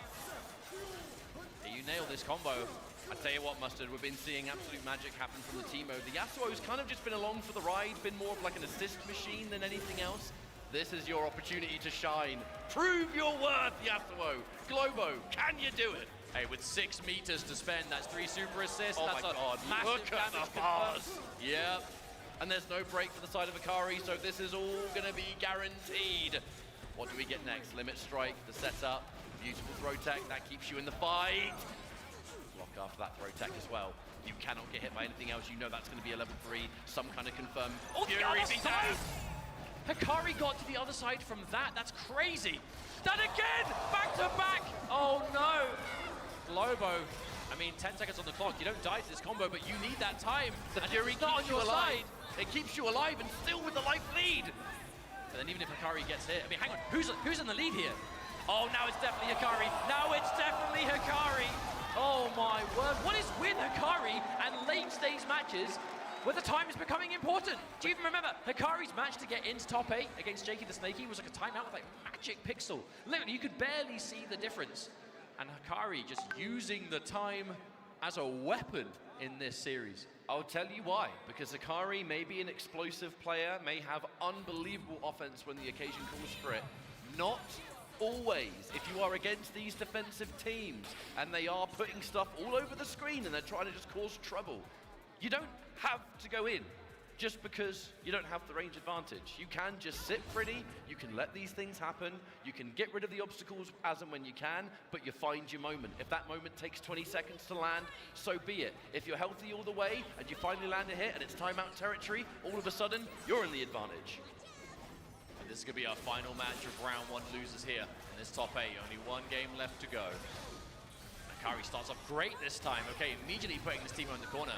Yeah, you nailed this combo. I tell you what, Mustard, we've been seeing absolute magic happen from the Teemo. The Yasuo's kind of just been along for the ride, been more of like an assist machine than anything else. This is your opportunity to shine. Prove your worth, Yasuo. Globo, can you do it? Hey, with 6 meters to spend, that's 3 super assists. Oh That's my a god, massive look at damage the bars. confirmed. Yep. And there's no break for the side of Hikari, so this is all going to be guaranteed. What do we get next? Limit strike, the setup, beautiful throw tech, that keeps you in the fight. Block after that throw tech as well. You cannot get hit by anything else. You know that's going to be a level 3, some kind of confirmed Oh, the Fury other beat side! down. Hikari got to the other side from that. That's crazy. That again! Back to back! Oh no! Globo. I mean, 10 seconds on the clock. You don't die to this combo, but you need that time. The And Fury it's not keeps on you your alive. side. It keeps you alive and still with the life lead. And then even if Hikari gets hit, I mean, hang on, who's in the lead here? Oh, now it's definitely Hikari. Now it's definitely Hikari. Oh my word, what is with Hikari and late stage matches where the time is becoming important? Do you even remember Hikari's match to get into top 8 against Jakey the Snakey was like a timeout with like magic pixel. Literally, you could barely see the difference. And Hikari just using the time as a weapon in this series. I'll tell you why. Because Hikari may be an explosive player, may have unbelievable offense when the occasion calls for it. Not always. If you are against these defensive teams and they are putting stuff all over the screen and they're trying to just cause trouble, you don't have to go in just because you don't have the range advantage. You can just sit pretty, you can let these things happen, you can get rid of the obstacles as and when you can, but you find your moment. If that moment takes 20 seconds to land, so be it. If you're healthy all the way and you finally land a hit and it's timeout territory, all of a sudden, you're in the advantage. And this is going to be our final match of round 1 losers here in this top 8. Only 1 game left to go. Hikari starts off great this time. Okay, immediately putting this Teemo in the corner.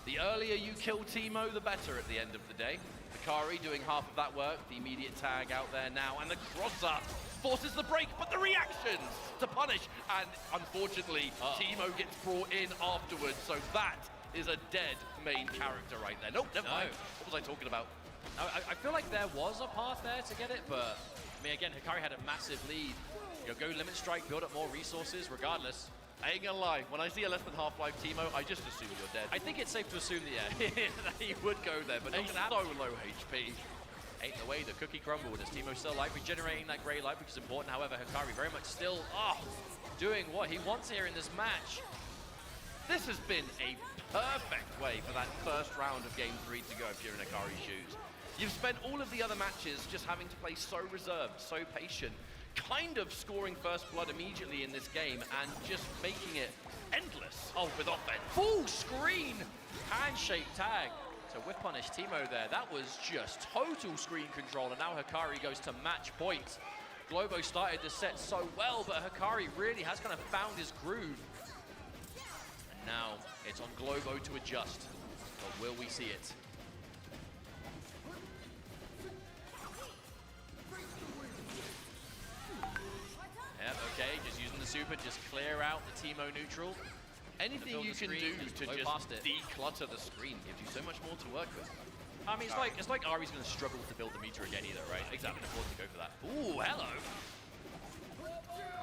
The earlier you kill Teemo, the better at the end of the day. Hikari doing half of that work, the immediate tag out there now, and the cross-up forces the break, but the reactions to punish, and unfortunately, Teemo gets brought in afterwards, so that is a dead main character right there. Nope, never mind. What was I talking about? I feel like there was a path there to get it, but I mean, again, Hikari had a massive lead. You know, go limit strike, build up more resources, regardless. I ain't gonna lie, when I see a less than half-life Teemo, I just assume you're dead. I think it's safe to assume that, yeah, He would go there, but he's so low HP. Ain't the way the cookie crumbled as Teemo's still alive, regenerating that grey life, which is important. However, Hikari very much still doing what he wants here in this match. This has been a perfect way for that first round of Game 3 to go if you're in Hikari's shoes. You've spent all of the other matches just having to play so reserved, so patient, kind of scoring first blood immediately in this game and just making it endless with offense. Full screen handshake tag. So whip punish Teemo there. That was just total screen control, and now Hikari goes to match point. Globo started the set so well, but Hikari really has kind of found his groove. And now it's on Globo to adjust. But will we see it? Yep, okay, just using the super, just clear out the Teemo neutral. Anything you can do to just declutter the screen gives you so much more to work with. I mean, it's like Ari's going to struggle to build the meter again either, right? Exactly. He can afford to go for that. Ooh, hello.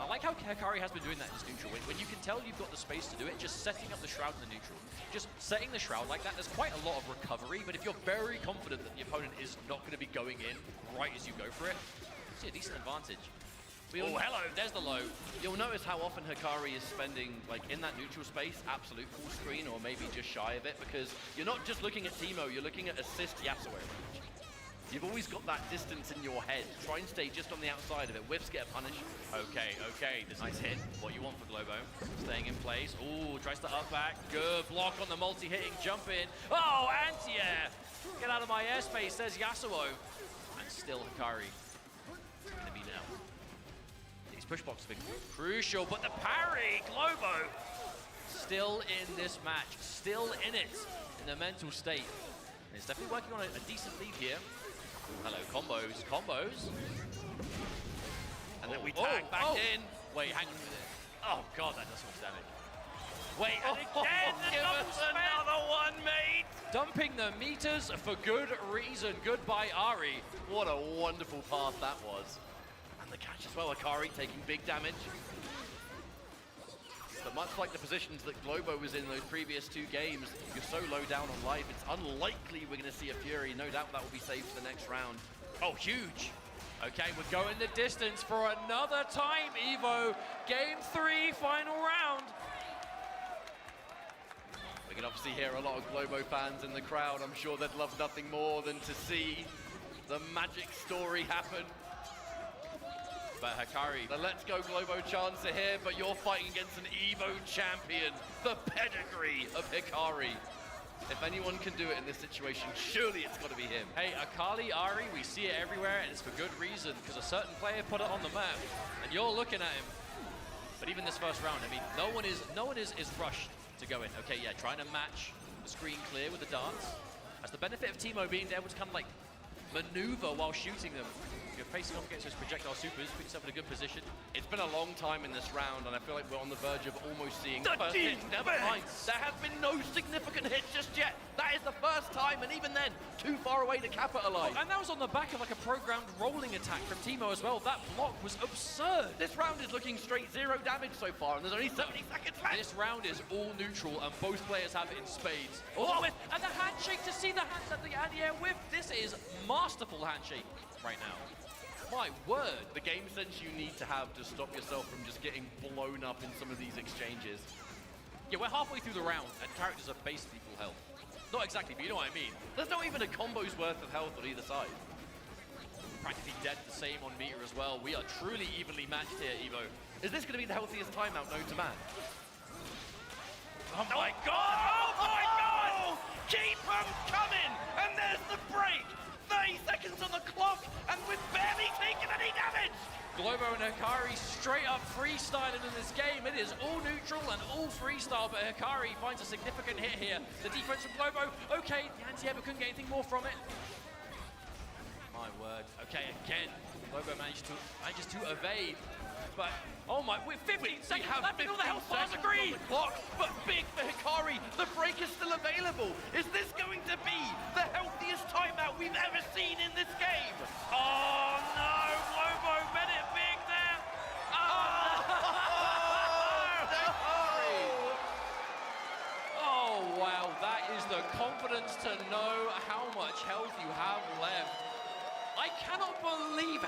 I like how Hikari has been doing that in his neutral. When you can tell you've got the space to do it, just setting up the shroud in the neutral. Just setting the shroud like that, there's quite a lot of recovery, but if you're very confident that the opponent is not going to be going in right as you go for it, you see a decent advantage. Oh, hello, there's the low. You'll notice how often Hikari is spending, like, in that neutral space, absolute full screen, or maybe just shy of it, because you're not just looking at Teemo, you're looking at assist Yasuo range. You've always got that distance in your head. Try and stay just on the outside of it. Whiffs get a punish. Okay, this nice hit. What you want for Globo. Staying in place. Ooh, tries to up back. Good block on the multi-hitting jump in. Oh, anti-air! Get out of my airspace, says Yasuo. And still Hikari. It's gonna be now. push box has been crucial, but the parry, Globo, still in this match, still in it, in the mental state. And it's definitely working on a decent lead here. Ooh, hello, combos. And then we tag back in. Wait, hang on. Oh god, that does so much damage. Wait, and again, the double spend. Another one, mate! Dumping the meters for good reason. Goodbye, Ari. What a wonderful path that was. And the catch as well, Akari taking big damage. But much like the positions that Globo was in those previous 2 games, you're so low down on life, it's unlikely we're going to see a Fury. No doubt that will be saved for the next round. Oh, huge. Okay, we're going the distance for another time, EVO. Game 3, final round. We can obviously hear a lot of Globo fans in the crowd. I'm sure they'd love nothing more than to see the magic story happen. But Hikari, The Let's Go Globo chants are here, but you're fighting against an EVO champion, the pedigree of Hikari. If anyone can do it in this situation, surely it's got to be him. hey, Akali, Ari, we see it everywhere, and it's for good reason, because a certain player put it on the map, and you're looking at him. But even this first round, I mean, no one is rushed to go in. Okay, yeah, trying to match the screen clear with the darts. That's the benefit of Teemo being able to kind of like maneuver while shooting them. You're facing off against those projectile supers, put yourself in a good position. It's been a long time in this round, and I feel like we're on the verge of almost seeing The first hit. defense! Never mind, there has been no significant hits just yet. That is the first time, and even then, too far away to capitalize. And that was on the back of like a programmed rolling attack from Teemo as well. That block was absurd. This round is looking straight 0 damage so far, and there's only 70 seconds left. This round is all neutral, and both players have it in spades. Oh, and the handshake to see the hands at the air whip. This is masterful handshake right now. My word. The game sense you need to have to stop yourself from just getting blown up in some of these exchanges. Yeah, we're halfway through the round, and characters are basically full health. Not exactly, but you know what I mean. There's not even a combo's worth of health on either side. Practically dead, the same on meter as well. We are truly evenly matched here, EVO. Is this going to be the healthiest timeout known to man? Oh my god! Oh my god! Keep them coming! And there's the break! 30 seconds on the clock, and we've barely taken any damage! Globo and Hikari straight up freestyling in this game. It is all neutral and all freestyle, but Hikari finds a significant hit here. The defense from Globo, okay, the anti-air but couldn't get anything more from it. My word. Okay, again, Globo manages to evade. But, oh my, we're 15 seconds left and all the health bars agree! Clock, but big for Hikari. The break is still available. Is this going to be the healthiest timeout we've ever seen in this game? Oh no, Globo bet it big there! Oh wow, that is the confidence to know how much health you have left. I cannot believe